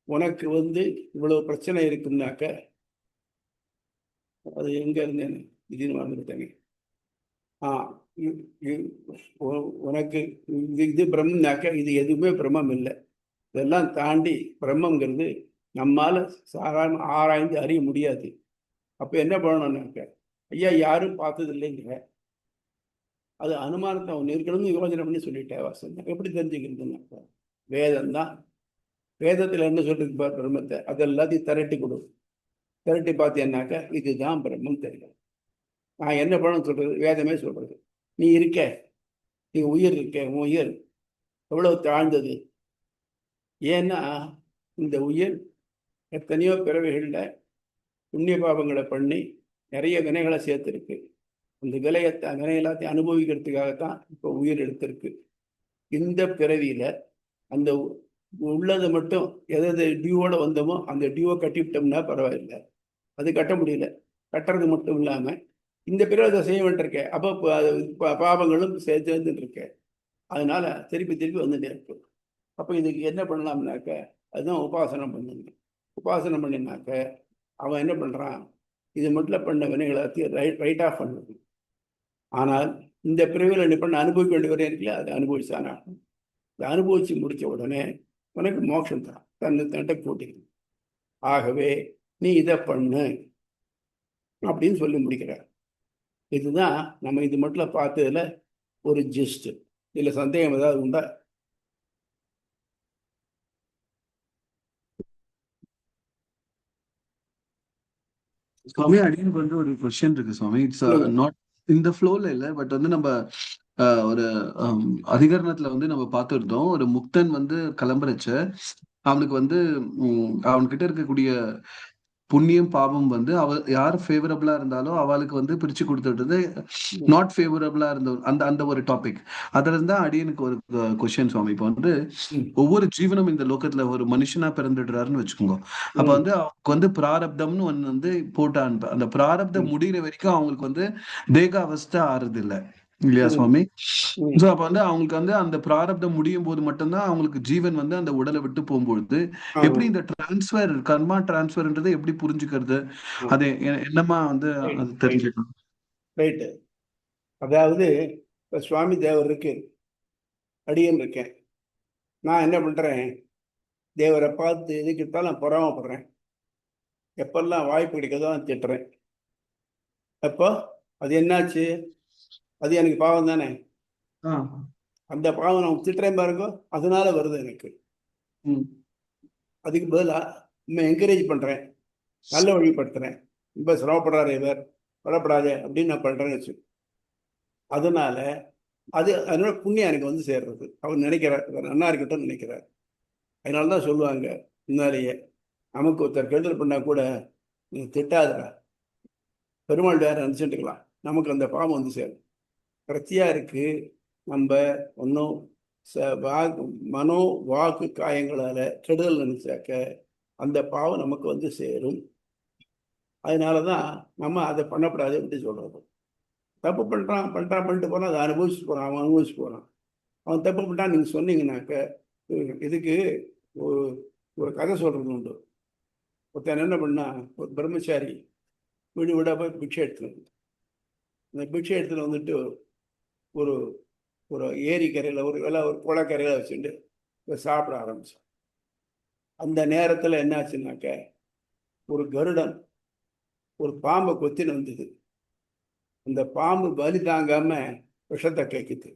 உனக்கு இவ்வளவு பிரச்சனை இருக்குன்னாக்க அது எங்க இருந்தேன்னு திடீர்னு மறந்துட்டேங்க. உனக்கு இது பிரம்மனாக்க இது எதுவுமே பிரம்மம் இல்லை. இதெல்லாம் தாண்டி பிரம்மங்கிறது நம்மால சாதாரண ஆராய்ந்து அறிய முடியாது. அப்ப என்ன பண்ணணும்னாக்க, ஐயா யாரும் பார்த்தது இல்லைங்கிற அது அனுமானத்தை ஒன்று இருக்கணும்னு யோசனை பண்ணி சொல்லிட்டேன். வாசன் எப்படி தெரிஞ்சுக்கிறதுனாக்க வேதம் தான். வேதத்தில் என்ன சொல்றது பார் பிரம்மத்தை, அது எல்லாத்தையும் திரட்டி கொடு. திரட்டி பார்த்தேன்னாக்க இதுதான் பிரம்மம் தெரியும். நான் என்ன பண்ண சொல்றது? வேதமே சொல்றது. நீ இருக்க, நீ உயிர் இருக்க, உன் உயிர் எவ்வளவு தாழ்ந்தது. ஏன்னா இந்த உயிர் எத்தனையோ பிறவைகள்ல புண்ணிய பாபங்களை பண்ணி நிறைய வினைகளை சேர்த்துருக்கு. அந்த வினை எல்லாத்தையும் அனுபவிக்கிறதுக்காகத்தான் இப்போ உயிர் எடுத்திருக்கு. இந்த பிறவியில அந்த உள்ளதை மட்டும் எதை டியூவோட வந்தோமோ அந்த டியூவை கட்டிவிட்டோம்னா பரவாயில்லை. அது கட்ட முடியல. கட்டுறது மட்டும் இல்லாம இந்த பிறகு அதை செய்ய வேண்டியிருக்கேன். அப்போ பாவங்களும் சேர்ந்துட்டு இருக்கேன். அதனால திருப்பி திருப்பி வந்துட்டே இருக்கு. அப்போ இதுக்கு என்ன பண்ணலாம்னாக்க அதுதான் உபாசனம் பண்ணுங்க. உபாசனம் பண்ணினாக்க அவன் என்ன பண்றான், இது மட்டும் பண்ண வினைகளை எல்லாத்தையும் ரைட் ஆஃப் பண்ணுது. ஆனால் இந்த பிரிவில் என்ன பண்ண அனுபவிக்க வேண்டிய வரையும் இருக்குல்ல, அதை அனுபவிச்சான் ஆகணும். இதை அனுபவிச்சு முடிச்ச உடனே உனக்கு மோட்சம் தான் தன்னை தண்டை கூட்டிக்கணும். ஆகவே நீ இதை பண்ணு அப்படின்னு சொல்லி முடிக்கிறார். இதுதான் நம்ம இது மட்டும் பார்த்ததுல ஒரு ஜிஸ்ட். இதுல சந்தேகம் ஏதாவது உண்டா? சுவாமி, அடியனுக்கு வந்து ஒரு கொஸ்டின் இருக்கு சுவாமி. இட்ஸ் நாட் இந்த ஃப்ளோல இல்ல, பட் வந்து நம்ம ஒரு அதிகரணத்துல வந்து நம்ம பார்த்துருந்தோம். ஒரு முக்தன் வந்து கிளம்புறச்ச அவனுக்கு வந்து அவன்கிட்ட இருக்கக்கூடிய புண்ணியம் பாவம் வந்து யார் ஃபேவரபிளா இருந்தாலும் அவளுக்கு வந்து பிரிச்சு கொடுத்துட்டு நாட் ஃபேவரபிளா இருந்த அந்த அந்த ஒரு டாபிக். அதுல இருந்தா அடியனுக்கு ஒரு கொஸ்டின் சுவாமி. இப்போ வந்து ஒவ்வொரு ஜீவனும் இந்த லோகத்துல ஒரு மனுஷனா பிறந்துடுறாருன்னு வச்சுக்கோங்க. அப்ப வந்து அவங்களுக்கு வந்து பிராரப்தம்னு ஒண்ணு வந்து போட்டான். அந்த பிராரப்தம் முடிகிற வரைக்கும் அவங்களுக்கு வந்து தேக அவஸ்தை ஆறுது இல்லை இல்லையா சுவாமி? சோ அப்ப வந்து அவங்களுக்கு வந்து அந்த பிராரப்தம் முடியும் போது மட்டும்தான் அவங்களுக்கு ஜீவன் வந்து அந்த உடலை விட்டு போகும்பொழுது எப்படி இந்த டிரான்ஸ்ஃபர் கர்மா டிரான்ஸ்ஃபர்ன்றதை எப்படி புரிஞ்சுக்கிறது, அது என்னமா வந்து அது தெரிஞ்சுக்கணும். ரைட்டு. அதாவது இப்ப சுவாமி தேவர் இருக்கு, அடியன் இருக்கேன். நான் என்ன பண்றேன், தேவரை பார்த்து எதுக்கிட்டாலும் நான் பொறாமப்படுறேன். எப்பெல்லாம் வாய்ப்பு கிடைக்கிறதோ நான் திட்டுறேன். அப்போ அது என்னாச்சு, அது எனக்கு பாவம் தானே. அந்த பாவம் நான் திட்டுறேன் பாருங்க, அதனால வருது எனக்கு. அதுக்கு பதிலாக நம்ம என்கரேஜ் பண்றேன், நல்ல வழிபடுத்துறேன். ரொம்ப சிரமப்படுறாரு இவர், வரப்படாதே அப்படின்னு நான் பண்றேன்னு வச்சு. அதனால அதனால புண்ணியம் எனக்கு வந்து சேர்றது. அவர் நினைக்கிறார், நன்னா இருக்கட்டும் நினைக்கிறார். அதனாலதான் சொல்லுவாங்க முன்னாலேயே, நமக்கு ஒருத்தர் கெடுதல் பண்ணா கூட நீ திட்டாதடா, பெருமாள் வேற நினைச்சுட்டுக்கலாம், நமக்கு அந்த பாவம் வந்து சேரும். பிரத்தியா இருக்கு. நம்ம ஒன்றும் மனோ வாக்கு காயங்களால கெடுதல் நினைச்சாக்க அந்த பாவம் நமக்கு வந்து சேரும். அதனாலதான் நம்ம அதை பண்ணக்கூடாது அப்படின்னு சொல்றது. தப்பு பண்ணிட்டு போறான், அதை அனுபவிச்சு போறான், அவன் அனுபவிச்சு போறான். அவன் தப்பு பண்ணிட்டான் நீங்க சொன்னீங்கன்னாக்க இதுக்கு ஒரு கதை சொல்றது உண்டு. ஒருத்தன் என்ன பண்ணா, ஒரு பிரம்மச்சாரி வீடு வீடா போய் பிக்ஷை எடுத்துன்னு, அந்த பிக்ஷை எடுத்துன்னு வந்துட்டு ஒரு ஒரு ஏரிக்கரையில் ஒரு குளக்கரையில் வச்சுட்டு சாப்பிட ஆரம்பிச்சான். அந்த நேரத்தில் என்னாச்சுன்னாக்க ஒரு கருடன் ஒரு பாம்பை கொத்தின்னு வந்தது. அந்த பாம்பு பலி தாங்காம விஷத்தை கேட்குது.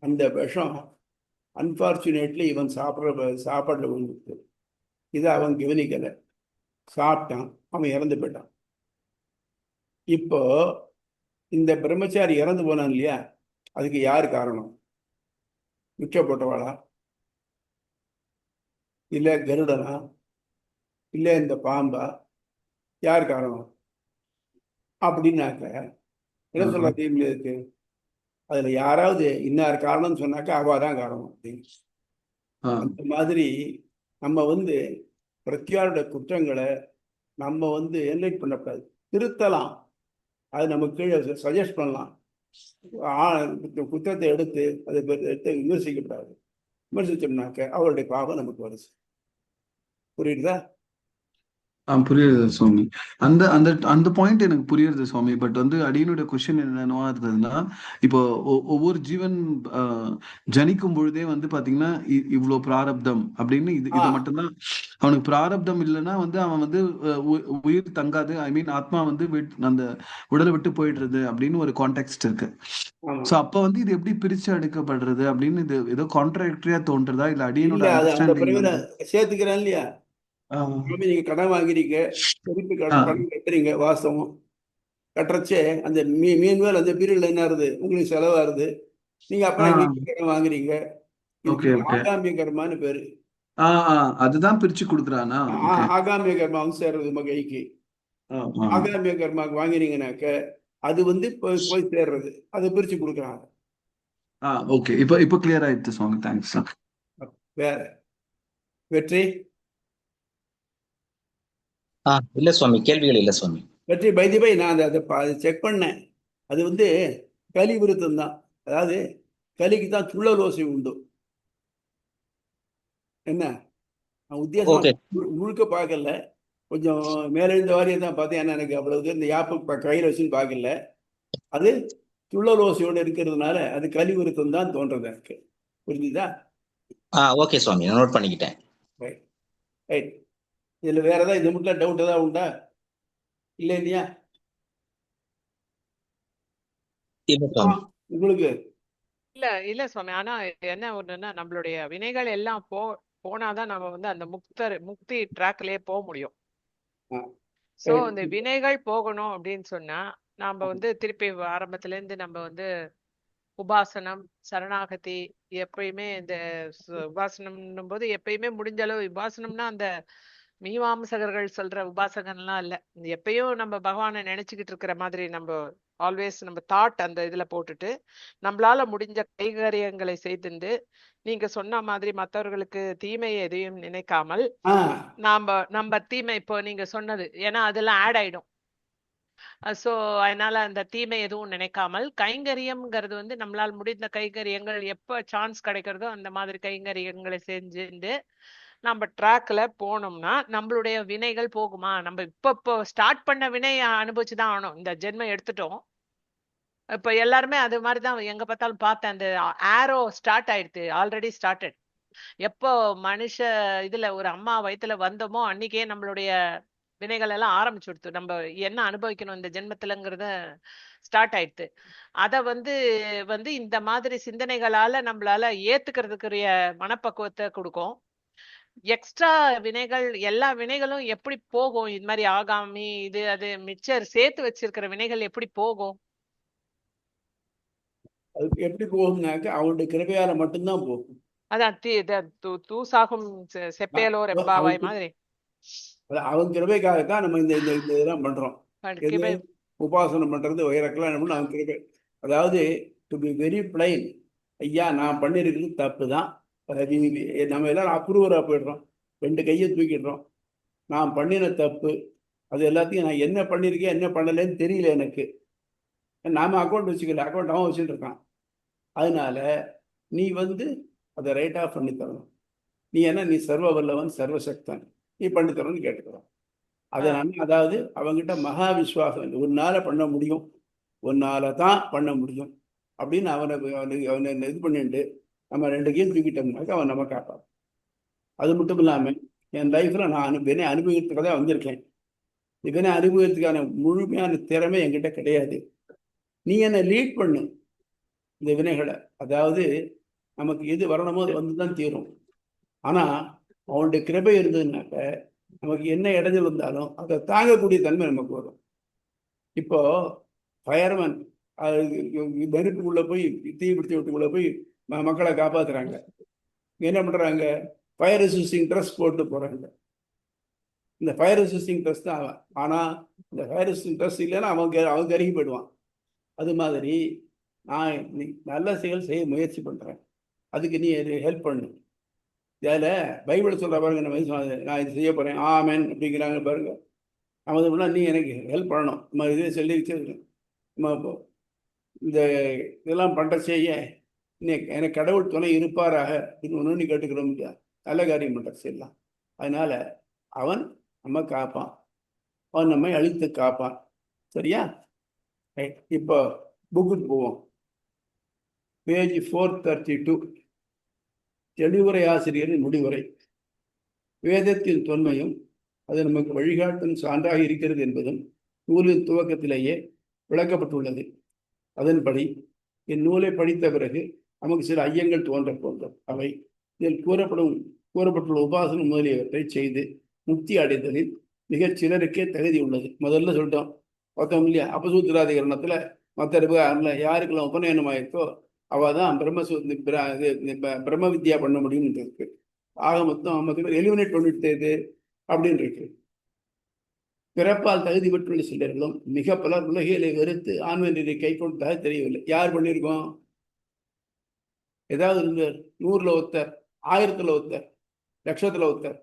அந்த விஷம் அன்பார்ச்சுனேட்லி இவன் சாப்பாடுல விழுந்துட்டு, இதை அவன் கவனிக்கலை, சாப்பிட்டான், அவன் இறந்து போயிட்டான். இப்போ இந்த பிரம்மச்சாரி இறந்து போனான் இல்லையா, அதுக்கு யார் காரணம்? மிச்ச போட்டவாளா, இல்லை கருடனா, இல்லை இந்த பாம்பா? யார் காரணம் அப்படின்னாக்க என்ன சொல்ல இருக்கு, அதுல யாராவது இன்னார் காரணம்னு சொன்னாக்க அவாதான் காரணம் அப்படின்னு. அந்த மாதிரி நம்ம வந்து பிரத்தியாருடைய குற்றங்களை நம்ம வந்து என்லைட் பண்ணக்கூடாது, திருத்தலாம். அது நம்ம கீழே சஜஸ்ட் பண்ணலாம். குற்றத்தை எடுத்து அதை எடுத்து விமர்சிக்கப்படாது. விமர்சிச்சோம்னாக்க அவருடைய பாவம் நமக்கு வருது. புரியுதா? புரியுது சுவாமி. அந்த அந்த அந்த பாயிண்ட் எனக்கு புரியுது சுவாமி. பட் வந்து அடியனுடைய கொஸ்டின் என்னவா இருந்ததுன்னா, இப்போ ஒவ்வொரு ஜீவன் ஜனிக்கும் பொழுதே வந்து பாத்தீங்கன்னா இவ்வளவு பிராரப்தம் அப்படின்னு இது மட்டும்தான் அவனுக்கு. பிராரப்தம் இல்லைன்னா வந்து அவன் வந்து உயிர் தங்காது, ஐ மீன் ஆத்மா வந்து அந்த உடலை விட்டு போயிடுறது அப்படின்னு ஒரு கான்டெக்ட் இருக்கு. சோ அப்ப வந்து இது எப்படி பிரிச்சு எடுக்கப்படுறது அப்படின்னு இது ஏதோ கான்ட்ராக்டரியா தோன்றதா இல்ல அடியனோட அண்டர்ஸ்டாண்டிங் சேர்த்துக்கிறேன் இல்லையா? நீங்க கடன் வாங்குறீங்க, திருப்பி கடன் கட்டுறீங்க, வாஸ்தவம். கட்டுறச்சே அந்த மீன்வேல் அந்த பீரியட்ல என்ன ஆகுது, உங்களுக்கு செலவாகுது. நீங்க அப்புறம் கடன் வாங்குறீங்க. ஆகாமிய கர்மான்னு பேரு. அதுதான் பிரிச்சு கொடுக்குறானா? ஆகாமிய கர்மா வந்து சேர்றது நம்ம கைக்கு. ஆகாமிய கர்மாவுக்கு வாங்கினீங்கன்னாக்க அது வந்து போய் சேர்றது, அதை பிரிச்சு கொடுக்குறாங்க. ஓகே, இப்போ கிளியர் ஆயிடுச்சு சுவாமி. தேங்க்ஸ். வேற. வெற்றி இல்ல சுவாமி, கேள்விகள் இல்ல சுவாமி. வெற்றி பை நான் அதை செக் பண்ணேன். அது வந்து கலி விருத்தம் தான். அதாவது கலிக்கு தான் துள்ளல் ஓசை உண்டு. என்ன உத்தியாசமா ஓகே. முழுக்க பார்க்கல, கொஞ்சம் மேலெழுந்த வாரியை தான் பார்த்தேன். ஏன்னா எனக்கு அவ்வளவு இந்த யாப்பு கையில் வச்சுன்னு பார்க்கல. அது துள்ளல் ஓசையோடு இருக்கிறதுனால அது கலி விருத்தம் தான் தோன்றது எனக்கு. புரிஞ்சுதா? ஓகே சுவாமி, நான் நோட் பண்ணிக்கிட்டேன். Right right. இதுல வேற ஏதாவது இது மட்டும் டவுட் ஏதாவது உண்டா? இல்ல இல்லையா? இல்ல சுவாமி. உங்களுக்கு இல்ல இல்ல சுவாமி. ஆனா என்ன ஒண்ணுன்னா, நம்மளுடைய வினைகள் எல்லாம் போனாதான் நம்ம வந்து அந்த முக்தி ட்ராக்லயே போக முடியும். சோ அந்த வினைகள் போகணும் அப்படின்னு சொன்னா நாம வந்து திருப்பி ஆரம்பத்துல இருந்து நம்ம வந்து உபாசனம், சரணாகதி, எப்பயுமே இந்த உபாசனம் போது எப்பயுமே முடிஞ்ச அளவு உபாசனம்னா அந்த மீமாம்சகர்கள் சொல்ற உபாசகன்லாம் இல்ல. எப்பயும் நம்ம பகவானை நினைச்சுக்கிட்டு இருக்கிற மாதிரி நம்ம ஆல்வேஸ் நம்ம தாட் அந்த இதுல போட்டுட்டு நம்மளால முடிஞ்ச கைகரியங்களை செய்துண்டு நீங்க சொன்ன மாதிரி மற்றவர்களுக்கு தீமை எதையும் நினைக்காமல் நம்ம தீமை இப்போ நீங்க சொன்னது, ஏன்னா அதெல்லாம் ஆட் ஆயிடும். சோ அதனால அந்த தீமை எதுவும் நினைக்காமல் கைங்கரியம்ங்கிறது வந்து நம்மளால் முடிந்த கைங்கரியங்கள் எப்ப சான்ஸ் கிடைக்கிறதோ அந்த மாதிரி கைங்கரியங்களை செஞ்சுட்டு நம்ம ட்ராக்ல போனோம்னா நம்மளுடைய வினைகள் போகுமா? நம்ம இப்போ ஸ்டார்ட் பண்ண வினை அனுபவிச்சுதான் ஆகணும். இந்த ஜென்மம் எடுத்துட்டோம். இப்ப எல்லாருமே அது மாதிரிதான் எங்க பார்த்தாலும் பார்த்தேன். அந்த ஆரோ ஸ்டார்ட் ஆயிடுது, ஆல்ரெடி ஸ்டார்டட். எப்போ மனுஷ இதுல ஒரு அம்மா வயித்துல வந்தோமோ அன்னைக்கே நம்மளுடைய வினைகள் எல்லாம் ஆரம்பிச்சு கொடுத்து நம்ம என்ன அனுபவிக்கணும் இந்த ஜென்மத்துலங்கிறத ஸ்டார்ட் ஆயிடுது. அத வந்து வந்து இந்த மாதிரி சிந்தனைகளால நம்மளால ஏத்துக்கிறதுக்குரிய மனப்பக்குவத்தை கொடுக்கும். எக்ஸ்ட்ரா வினைகள், எல்லா வினைகளும் எப்படி போகும்? இது மாதிரி ஆகாமி இது அது மிச்சர் சேர்த்து வச்சிருக்கிற வினைகள் எப்படி போகும்? அதுக்கு எப்படி போகும்னாக்க அவனுடைய கிருபையால மட்டும்தான் போகும். அதான் தூசாகும் செப்பேலோர் எம்பாவாய் மாதிரி. அவன் கிருபைக்காகத்தான் நம்ம இந்த இந்த இதெல்லாம் பண்றோம். உபாசனம் பண்றது வயிறக்கெல்லாம் என்ன அவன் கிருபை. அதாவது டு பி வெரி பிளைன், ஐயா நான் பண்ணிருக்கிறது தப்பு தான், நம்ம எல்லாரும் அப்ரூவரா போயிடுறோம், 2 கையை தூக்கிடுறோம். நான் பண்ணின தப்பு, அது எல்லாத்தையும் நான் என்ன பண்ணிருக்கேன் என்ன பண்ணலன்னு தெரியல எனக்கு. நாம அக்கௌண்ட் வச்சுக்கல, அக்கௌண்ட் அவன் வச்சுட்டு இருக்கான். அதனால நீ வந்து அதை ரைட் ஆஃப் பண்ணி தரணும். நீ என்ன, நீ சர்வ வல்லவன் சர்வசக்தன், நீ பண்ணி தரணும்னு கேட்டுக்கிறோம். அதனால அதாவது அவங்ககிட்ட மகா விசுவாசம், உன்னால பண்ண முடியும், உன்னால தான் பண்ண முடியும் அப்படின்னு அவனை இது பண்ணிட்டு நம்ம 2 கையும் தூக்கிட்டோம்னாக்க அவன் நம்ம காப்பான். அது மட்டும் இல்லாம என் லைஃப்ல நான் வினை அனுபவிக்கிறதுக்காக வந்திருக்கேன். வினை அனுபவிக்கிறதுக்கான முழுமையான திறமை என்கிட்ட கிடையாது. நீ என்னை லீட் பண்ணு இந்த வினைகளை. அதாவது நமக்கு எது வரணுமோ அது வந்துதான் தீரும். ஆனா அவனுடைய கிருபை இருந்ததுனாக்க நமக்கு என்ன இடைஞ்சல் வந்தாலும் அதை தாங்கக்கூடிய தன்மை நமக்கு வரும். இப்போ ஃபயர்மேன் நெருப்புக்குள்ள போய் தீபிடிச்சி விட்டுக்குள்ள போய் மக்களை காப்பாத்துறாங்க. என்ன பண்றாங்க? ஃபயர் ரெசிஸ்டிங் ட்ரெஸ் போட்டு போறாங்க. இந்த ஃபயர் ரெசிஸ்டிங் ட்ரெஸ் தான் அவன். ஆனா இந்த ஃபயர் ரெசிஸ்டிங் ட்ரெஸ் இல்லைன்னா அவன் கருகி போயிடுவான். அது மாதிரி நான் நல்ல செயல் செய்ய முயற்சி பண்றேன், அதுக்கு நீ ஹெல்ப் பண்ணு. இதில் பைபிள் சொல்ற பாருங்க, நான் இது செய்ய போறேன் ஆமேன் அப்படிங்கிறாங்க பாருங்க. நம்ம நீ எனக்கு ஹெல்ப் பண்ணணும். நம்ம இதே சொல்லி நம்ம இப்போ இந்த இதெல்லாம் பண்ற செய்ய எனக்கு கடவுள் துணை இருப்பாராக இன்னொன்று நீ கேட்டுக்கிறோம் இல்லையா? நல்ல காரியம் பண்ற செய்யலாம். அதனால அவன் நம்ம காப்பான், அவன் நம்மை அழித்து காப்பான். சரியா? இப்போ புக்குக்கு போவோம். பேஜ் 432, தெளிவுரை ஆசிரியரின் முடிவுரை. வேதத்தின் தொன்மையும் அது நமக்கு வழிகாட்டும் சான்றாக இருக்கிறது என்பதும் நூலின் துவக்கத்திலேயே விளக்கப்பட்டுள்ளது. அதன்படி இந்நூலை படித்த பிறகு நமக்கு சில ஐயங்கள் தோன்ற போன்றோம். அவை இதில் கூறப்பட்டுள்ள உபாசனம் முதலியவற்றை செய்து முக்தி அடைந்ததில் மிகச் சிலருக்கே தகுதி உள்ளது. முதல்ல சொல்லிட்டோம், பார்த்தோம் இல்லையா? அபசூத்திராதிகரணத்துல மற்ற யாருக்கெல்லாம் உபநயனம் ஆயிருக்கோ அவ தான் பிரம்ம வித்யா பண்ண முடியும்னு இருக்கு. ஆக மொத்தம் எலிமினேட் பண்ணிட்டு அப்படின்னு இருக்கு. பிறப்பால் தகுதி பெற்றுள்ள சிலர்களும் மிக பலர் உலகிலே வெறுத்து ஆன்மீக கை கொண்டதாக தெரியவில்லை. யார் பண்ணியிருக்கோம்? ஏதாவது 100ல் ஒருத்தர் 1000ல் ஒருத்தர், லட்சத்தில் ஒருத்தர்.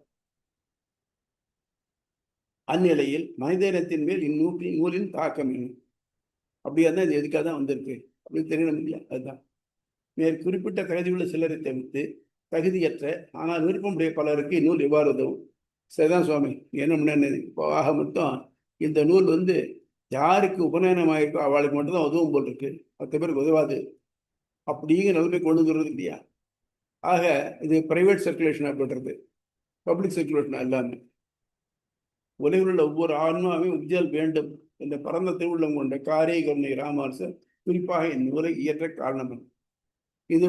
அந்நிலையில் மனித இனத்தின் மேல் இந்நூலின் தாக்கம் என்ன? அப்படியா தான் இது எதுக்காக தான் வந்திருக்கு அப்படின்னு தெரியணும் இல்லையா? அதுதான் குறிப்பிட்ட தகுதியுள்ள சிலரை தவிர்த்து தகுதியற்ற ஆனால் விருப்பமுடைய பலருக்கு இந்நூல் எவ்வாறு உதவும்? சரிதான் சுவாமி, என்ன முன்னே இப்போ ஆக மட்டும் இந்த நூல் யாருக்கு உபநயனமாயிருக்கோ அவளுக்கு மட்டும்தான் உதவும் போல் இருக்கு, மற்ற பேருக்கு உதவாது அப்படிங்கிற நிலைமை கொண்டு வந்துடுறது இல்லையா? ஆக இது பிரைவேட் சர்க்குலேஷன் அப்படின்றது, பப்ளிக் சர்க்குலேஷன் எல்லாமே. உலகில் உள்ள ஒவ்வொரு ஆன்மாவையும் உஜ்ஜல் வேண்டும் என்ற பரந்த திருவுள்ளம் கொண்ட காரை கருணை ராமானுசர் குறிப்பாக இந்நூலை இயற்ற காரணம். இது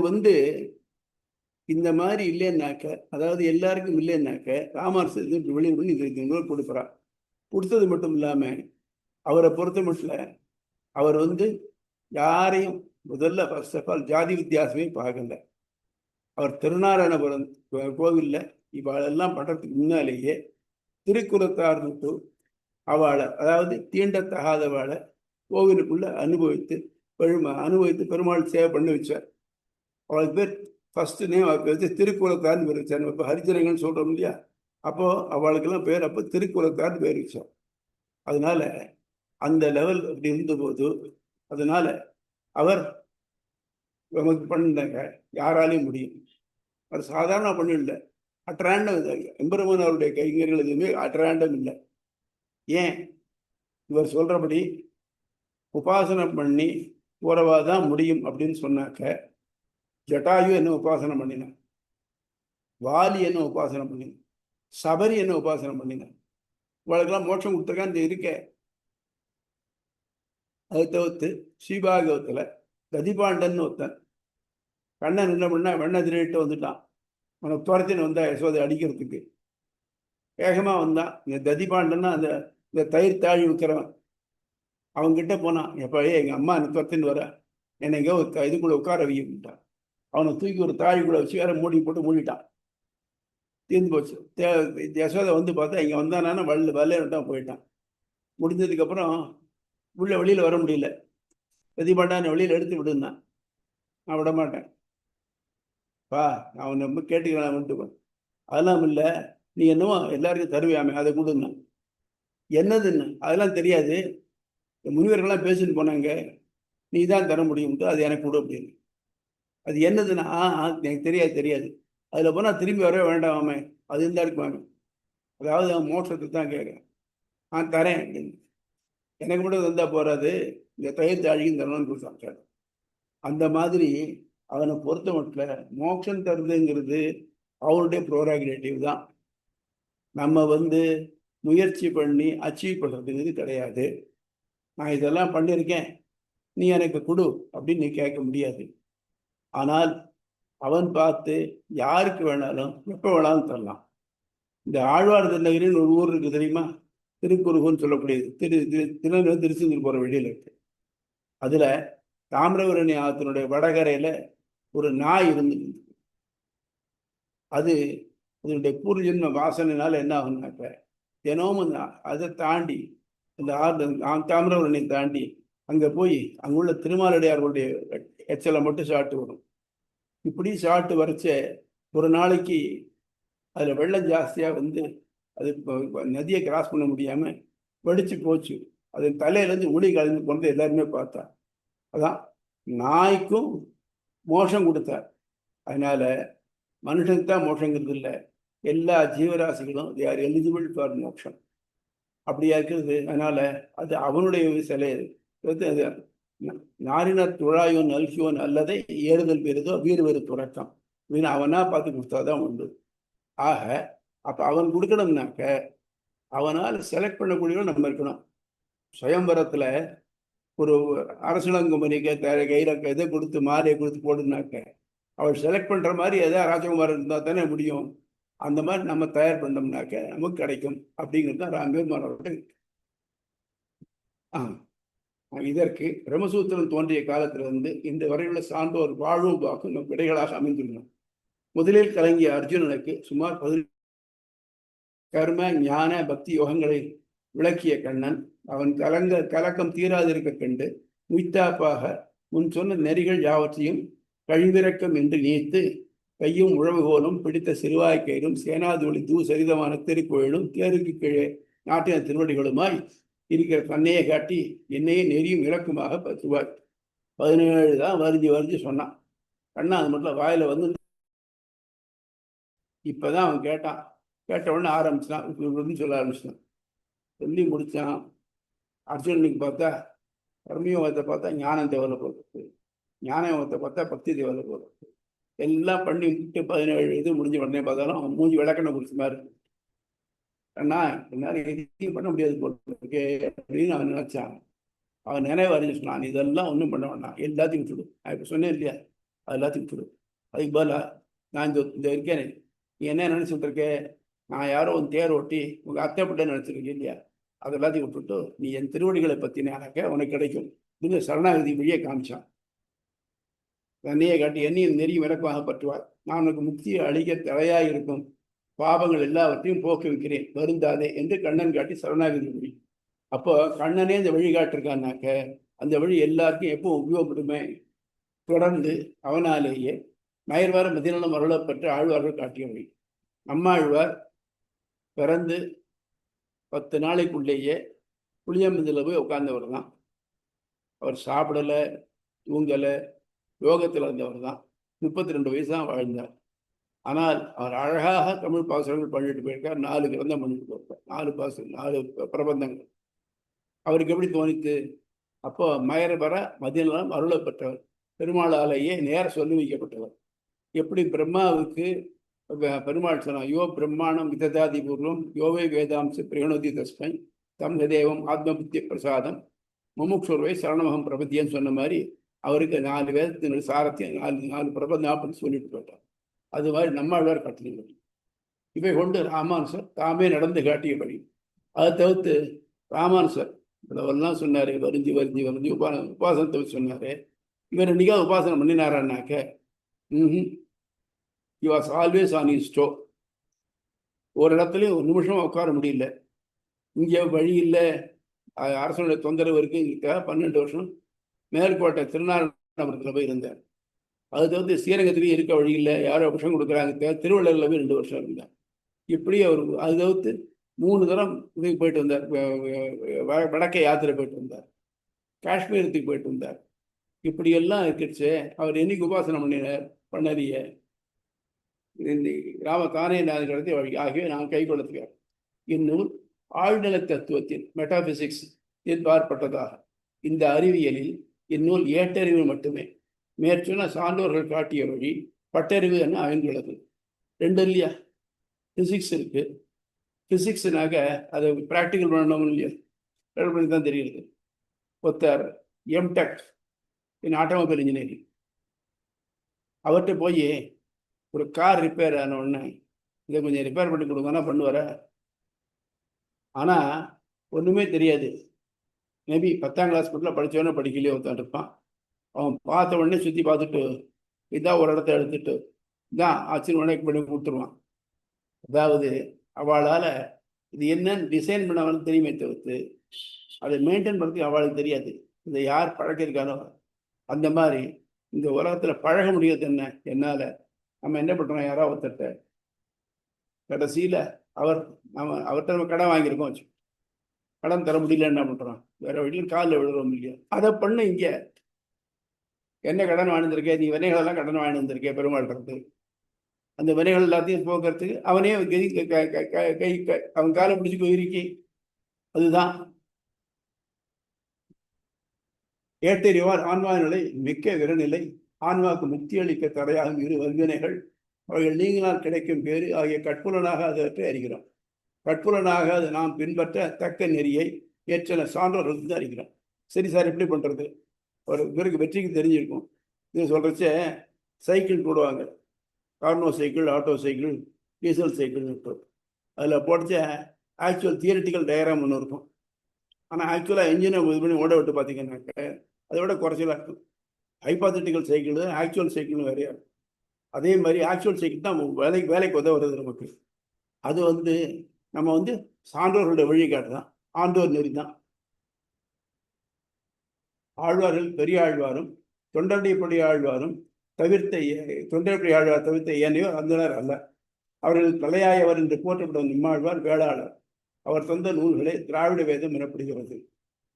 இந்த மாதிரி இல்லைன்னாக்க, அதாவது எல்லாருக்கும் இல்லைன்னாக்க ராமானுசர் வெளியே இது நூல் கொடுக்குறார். கொடுத்தது மட்டும் இல்லாம அவரை பொறுத்த மட்டும் அவர் யாரையும் முதல்ல ஃபர்ஸ்ட் ஆஃப் ஆல் ஜாதி வித்தியாசமே பார்க்கல. அவர் திருநாராயணபுரம் கோவில்ல இவாளெல்லாம் பண்றதுக்கு முன்னாலேயே திருக்குறத்தார் அவளை, அதாவது தீண்டத்தகாதவாளை கோவிலுக்குள்ள அனுபவித்து பெருமாள் சேவை பண்ணி வச்சார். அவளுக்கு பேர் ஃபர்ஸ்ட் நேம் வச்சு திருக்குறத்தார்னு பேர் வச்சார். இப்போ ஹரிஜனங்கள்னு சொல்றோம் இல்லையா, அப்போ அவளுக்கெல்லாம் பேர் அப்போ திருக்குறத்தார்னு பேர் வச்சார். அதனால அந்த லெவல் அப்படி இருந்தபோது, அதனால அவர் நமக்கு பண்ணாங்க யாராலையும் முடியும். அது சாதாரண பண்ணிடல, அட்ராண்டம். எம்பெருமான் அவருடைய கைங்கர்கள் எதுவுமே அட்ராண்டம் இல்லை. ஏன்? இவர் சொல்றபடி உபாசனை பண்ணி போறவாதான் முடியும் அப்படின்னு சொன்னாக்க, ஜட்டாயு என்ன உபாசனை பண்ணினான், வாலி என்ன உபாசனை பண்ணினான், சபரி என்ன உபாசனை பண்ணினான், இவளுக்கெல்லாம் மோட்சம் கொடுத்துருக்கான் இந்த இருக்க. அதை தவிர்த்து ஸ்ரீபாகவத்துல கதிபாண்டன் ஒருத்தன் கண்ணன் என்ன பண்ணா, வெண்ணை திருட்டு வந்துட்டான். அவனை துரத்தின்னு வந்தா யசோதை அடிக்கிறதுக்கு வேகமா வந்தான். இந்த ததிபாண்டன்னா இந்த தயிர் தாழி விற்கிறவன், அவன்கிட்ட போனான். எப்பயே எங்க அம்மா என்னை துரத்தின்னு வர, என்னை எங்கேயோ இதுக்குள்ள உட்கார வைக்கிட்டான். அவனை தூக்கி ஒரு தாழிக்குள்ள வச்சு வேற மூடி போட்டு மூடிட்டான். தீர்ந்து போச்சு. யசோதை பார்த்தா இங்க வந்தானா வல்லேன்ட்டான், போயிட்டான். முடிஞ்சதுக்கு அப்புறம் உள்ள வெளியில வர முடியல. பிரதிபாண்டான வெளியில எடுத்து விடுந்தான். நான் விட மாட்டேன் பா, அவன் ரொம்ப கேட்டுக்கிறான் வந்துட்டு. அதெல்லாம் இல்லை, நீ என்னவோ எல்லாருக்கும் தருவியாமே, அதை கொடுங்க. என்னதுன்னு அதெல்லாம் தெரியாது, முனிவர்கள்லாம் பேசிட்டு போனாங்க, நீ தான் தர முடியும்ட்டு, அது எனக்கு கொடு அப்படின்னு. அது என்னதுன்னா, எனக்கு தெரியாது. அதில் போனால் திரும்பி வரவே வேண்டாமே, அது இருந்தா இருக்குவாங்க. அதாவது அவன் மோட்சத்தை தான் கேட்குறேன், நான் தரேன் அப்படின்னு. எனக்கு மட்டும் தந்தா போறாது, இந்த தயிர் தாழிக்கும் தரணும்னு கொடுத்தாங்க. அந்த மாதிரி அவனை பொறுத்த மட்டும் மோட்சம் தருதுங்கிறது அவனுடைய ப்ரோராகிரேட்டிவ் தான். நம்ம முயற்சி பண்ணி அச்சீவ் பண்ணுறதுங்கிறது கிடையாது. நான் இதெல்லாம் பண்ணியிருக்கேன், நீ எனக்கு கொடு அப்படின்னு நீ கேட்க முடியாது. ஆனால் அவன் பார்த்து யாருக்கு வேணாலும் எப்போ வேணாலும் தரலாம். இந்த ஆழ்வார் திருநகரின்னு ஒரு ஊர் இருக்கு தெரியுமா, திருக்குறுகுன்னு சொல்லக்கூடியது, திருச்செந்தூர் போகிற வழியில் இருக்கு. அதில் தாமிரபரணி ஆத்தினுடைய வடகரையில் ஒரு நாய் இருந்தது. அதனுடைய பூர்வஜன்ம வாசனைனால என்ன ஆகுனாக்க, தினமும் அதை தாண்டி இந்த தாமிரபரணி தாண்டி அங்கே போய் அங்குள்ள திருமாலடியார்களுடைய எச்சலை மட்டும் சாப்பிட்டு வரும். இப்படி சாப்பிட்டு வரைச்ச ஒரு நாளைக்கு அதில் வெள்ளம் ஜாஸ்தியாக அது நதியை கிராஸ் பண்ண முடியாமல் வெடிச்சு போச்சு. அது தலையிலேருந்து ஒளி கலந்து கொண்டு எல்லாருமே பார்த்தா. அதான் நாய்க்கும் மோஷம் கொடுத்தார். அதனால மனுஷனுக்கு தான் மோஷங்கிறது இல்லை, எல்லா ஜீவராசிகளும் தே ஆர் எலிஜிபிள் ஃபார் மோட்சம். அப்படியா இருக்கிறது. அதனால அது அவனுடைய சிலை. நாரினர் துழாயோன் நல்கியோன் அல்லதை ஏறுதல் பெறுதோ வீறு வேறு துறக்கம் அப்படின்னு அவனா பார்த்து கொடுத்தாதான் உண்டு. ஆக அப்போ அவன் கொடுக்கணும்னாக்க அவனால் செலக்ட் பண்ணக்கூடியவன் நம்ம இருக்கணும். சுயம்பரத்தில் ஒரு அரசலங்குமரிக்கு கையில் இதை கொடுத்து மாலையை கொடுத்து போடுனாக்க அவள் செலக்ட் பண்ணுற மாதிரி எதாவது ராஜகுமாரன் இருந்தால் தானே முடியும். அந்த மாதிரி நம்ம தயார் பண்ணோம்னாக்க நமக்கு கிடைக்கும் அப்படிங்கிறது தான் ராம்பெருமானோட. இதற்கு பிரம்மசூத்திரம் தோன்றிய காலத்திலிருந்து இந்த வரையுள்ள சான்றோர் வாழ்வும் வாக்கும் நம் விடைகளாக அமைந்துள்ளன. முதலில் கலங்கிய அர்ஜுனனுக்கு சுமார் 10 கர்ம ஞான பக்தி யோகங்களை விளக்கிய கண்ணன் அவன் கலக்கம் தீராதிருக்க கண்டு முய்த்தாப்பாக முன் சொன்ன நெறிகள் யாவற்றையும் கழிவிறக்கம் என்று நினைத்து கையும் உழவுகோலும் பிடித்த சிறுவாய்க்கயிறும் சேனாதொழி சரிதமான திருக்கோயிலும் தேருக்கு கீழே நாட்டின திருவடிகளுமாய் இருக்கிற தன்னையே காட்டி என்னையே நெறியும் இலக்குமாக 10 ரூபாய் 17 தான் வரிஞ்சு சொன்னான். கண்ணா அது மட்டும் வாயில வந்து இப்பதான் அவன் கேட்டான். கேட்ட உடனே ஆரம்பிச்சான், சொல்ல ஆரம்பிச்சான். சொல்லி முடிச்சான். அர்ஜுனனுக்கு பார்த்தா கர்மயோகத்தை பார்த்தா ஞானம் தேவையில்ல போகிறது, ஞான யோகத்தை பார்த்தா பக்தி தேவையில்ல போகிறது. எல்லாம் பண்ணி விட்டு 17 இது முடிஞ்ச உடனே பார்த்தாலும் அவன் மூஞ்சி விளக்கணை குறிச்ச மாதிரி இருக்கு. அண்ணா என்னால் எதையும் பண்ண முடியாது போட்டு அப்படின்னு அவன் நினைச்சான். அவன் நினைவு அறிஞ்சு சொன்னான், இதெல்லாம் ஒன்றும் பண்ண வேண்டாம், எல்லாத்தையும் விட்டுடு. நான் இப்போ சொன்னேன் இல்லையா, அது எல்லாத்தையும் விட்டுடு. அதுக்கு பதிலாக நான் இந்த இருக்கேன், நீ என்ன நினைச்சிட்டு இருக்கே, நான் யாரோ ஒரு தேர் ஓட்டி உங்கள் அத்தைப்பட்ட நினைச்சிருக்கேன் இல்லையா, அது எல்லாத்தையும் விட்டுட்டு நீ என் திருவடிகளை பற்றினாக்க உனக்கு கிடைக்கும் இந்த சரணாகதி வழியை காமிச்சான். தன்னையே காட்டி என்னையும் நெறியும் விளக்கமாக பற்றுவார். நான் உனக்கு முக்தியை அழிக்க தலையாக இருக்கும் பாவங்கள் எல்லாவற்றையும் போக்கி வைக்கிறேன், வருந்தாதே என்று கண்ணன் காட்டி சரணாகதி வழி. அப்போ கண்ணனே இந்த வழி காட்டிருக்கான்னாக்க அந்த வழி எல்லாருக்கும் எப்போ உபயோகப்படுமே. தொடர்ந்து அவனாலேயே நயர்வார மதிநலம் அருளப்பட்ட ஆழ்வார்கள் காட்டிய வழி. நம்மாழ்வார் பிறந்து 10 நாளைக்குள்ளேயே புளியம்பதில் போய் உட்கார்ந்தவர் தான். அவர் சாப்பிடலை, தூங்கலை, யோகத்தில் இருந்தவர் தான். 32 வயசு தான் வாழ்ந்தார். ஆனால் அவர் அழகாக தமிழ் பாசுரங்கள் பண்ணிட்டு போயிருக்கார். 4 கிரந்தம் பண்ணிட்டு போயிருக்கார், 4 பிரபந்தங்கள். அவருக்கு எப்படி தோணித்து? அப்போ மயரபர மதிநலம் அருளப்பட்டவர், பெருமாளாலேயே நேர சொல்லி வைக்கப்பட்டவர். எப்படி பிரம்மாவுக்கு பெருமாள் சொன்னார், யோ பிரம்மாணம் விததாதி பூர்வம் யோவை வேதாம்ச பிரயோனதி தஸ்மை தம் ஹதேவம் ஆத்ம புத்திய பிரசாதம் முமுக்ஷுர்வை சரணமகம் பிரபத்தியன்னு சொன்ன மாதிரி அவருக்கு 4 வேதத்தினுடைய சாரத்தையும் 4 பிரபந்தம் சொல்லிட்டு போயிட்டார். அது மாதிரி நம்மாழ்வார் காட்டினபடி இவை கொண்டு ராமானுசர் தாமே நடந்து காட்டியபடி. அதை தவிர்த்து ராமானுசர் இவ்வளவெல்லாம் சொன்னார், வருந்தி உபாசனத்தை சொன்னார். இவர் என்னைக்கா உபாசனம் பண்ணினாரான்னாக்க he was always on his toe. ஒரு இடத்துலையும் ஒரு நிமிஷம் உட்கார முடியல. இங்கே வழி இல்லை, அரசனுடைய தொந்தரவு இருக்கு. 12 வருஷம் மேற்கோட்டை திருநாரணபுரத்தில் போய் இருந்தார். அது தவிர்த்து ஸ்ரீரங்கத்திலேயும் இருக்க வழி இல்லை, யாரோ விஷம் கொடுக்குறாங்க. திருவள்ளூரில் போய் 2 வருஷம் இருந்தார். இப்படி அவர் அது தவிர்த்து 3 தரம் இதுக்கு போயிட்டு வந்தார், வடக்கை யாத்திரை போயிட்டு வந்தார், காஷ்மீரத்துக்கு போயிட்டு வந்தார். இப்படியெல்லாம் இருக்குச்சு. அவர் என்னைக்கு உபாசனம் பண்ணறிய தானே கடத்தி வழி ஆகிய நான் கை கொள்ளுகிறார். இந்நூல் ஆழ்நிலை தத்துவத்தின் மெட்டாபிசிக்ஸ் எதிர்பார்ப்பட்டதாக. இந்த அறிவியலில் இந்நூல் ஏட்டறிவு மட்டுமே. மேற்சொன்ன சான்றோர்கள் காட்டிய வழி பட்டறிவு என அமைந்துள்ளது. 2 இல்லையா, பிசிக்ஸ் இருக்கு. பிசிக்ஸ்னாக்க அதை ப்ராக்டிக்கல் பண்ணணும் இல்லையா, பண்ணி தான் தெரியுது. ஒருத்தர் எம்டெக் இன் ஆட்டோமொபைல் இன்ஜினியரிங், அவர்கிட்ட போய் ஒரு கார் ரிப்பேர் ஆன உடனே இதை கொஞ்சம் ரிப்பேர் பண்ணி கொடுங்கன்னா பண்ணுவார. ஆனால் ஒன்றுமே தெரியாது. மேபி 10ஆம் கிளாஸ் மட்டும் படித்தவொடனே படிக்கலையே ஒருத்தன் இருப்பான். அவன் பார்த்த உடனே சுற்றி பார்த்துட்டு இதான் ஒரு இடத்த எடுத்துட்டு இதான் ஆச்சுன்னு உடனே பண்ணி கொடுத்துருவான். அதாவது அவளால் இது என்னன்னு டிசைன் பண்ணவனுக்கு தெரியுமே தவிர்த்து அதை மெயின்டைன் பண்ணுறதுக்கு அவளுக்கு தெரியாது. இதை யார் பழக்கிருக்கானோ அந்த மாதிரி இந்த உலகத்தில் பழக முடியாது. என்னால் நம்ம என்ன பண்ணுறோம், யாராவது ஒருத்தட்ட கடைசியில் அவர்கிட்ட நம்ம கடன் வாங்கியிருக்கோம் வச்சு, கடன் தர முடியல, என்ன பண்ணுறோம், வேற வழியில் காலில் விழுறோம் இல்லையா. அதை பண்ண இங்கே என்ன கடன் வாழ்ந்துருக்கேன், நீ வினைகளெல்லாம் கடன் வாழ்ந்துருக்கே பெருமாள்றது. அந்த வினைகள் எல்லாத்தையும் போக்குறதுக்கு அவனே கை அவன் காலை பிடிச்சி போயிருக்கி. அதுதான் ஏட்டறிவார் ஆன்மா நிலை மிக்க விரநிலை. ஆன்மாவுக்கு முக்தி அளிக்க தடையாகும் 2 வல்வினைகள் அவைகள் நீங்களால் கிடைக்கும் பேரு ஆகிய கட்புலனாக அதற்றை அறிகிறோம். கட்புலனாக அது நாம் பின்பற்ற தக்க நெறியை ஏற்றன சான்றோர்களுக்கு அறிகிறோம். சரி சார், எப்படி பண்ணுறது? ஒரு இவருக்கு வெற்றிக்கு தெரிஞ்சிருக்கும். இது சொல்கிறச்ச சைக்கிள் போடுவாங்க, Carnot cycle, Otto cycle, diesel cycle. அதில் போடுச்ச ஆக்சுவல் தியரிட்டிக்கல் டயக்ராம் ஒன்று இருக்கும். ஆனால் ஆக்சுவலாக இன்ஜினை இது பண்ணி ஓட விட்டு பார்த்தீங்கன்னாக்க அதை விட குறைச்சலாக இருக்கும். ஹைபாத்தட்டிக்கல் சைக்கிள் ஆக்சுவல் சைக்கிள் வேறையா. அதே மாதிரி ஆக்சுவல் சைக்கிள் தான் வேலைக்கு உதவுறது நமக்கு. அது நம்ம சான்றோர்களுடைய வழிகாட்டு தான், ஆண்டோர் நெறி தான். ஆழ்வார்கள் பெரிய ஆழ்வாரும் தொண்டண்டிப்படி ஆழ்வாரும் தவிர்த்த தொண்டர்படி ஆழ்வார் தவிர்த்த ஏனையோர் அந்தனர் அல்ல. அவர்கள் தலையாயவர் என்று போற்றப்படும் நம்மாழ்வார் வேளாளர். அவர் தந்த நூல்களே திராவிட வேதம் எனப்படுகிறது.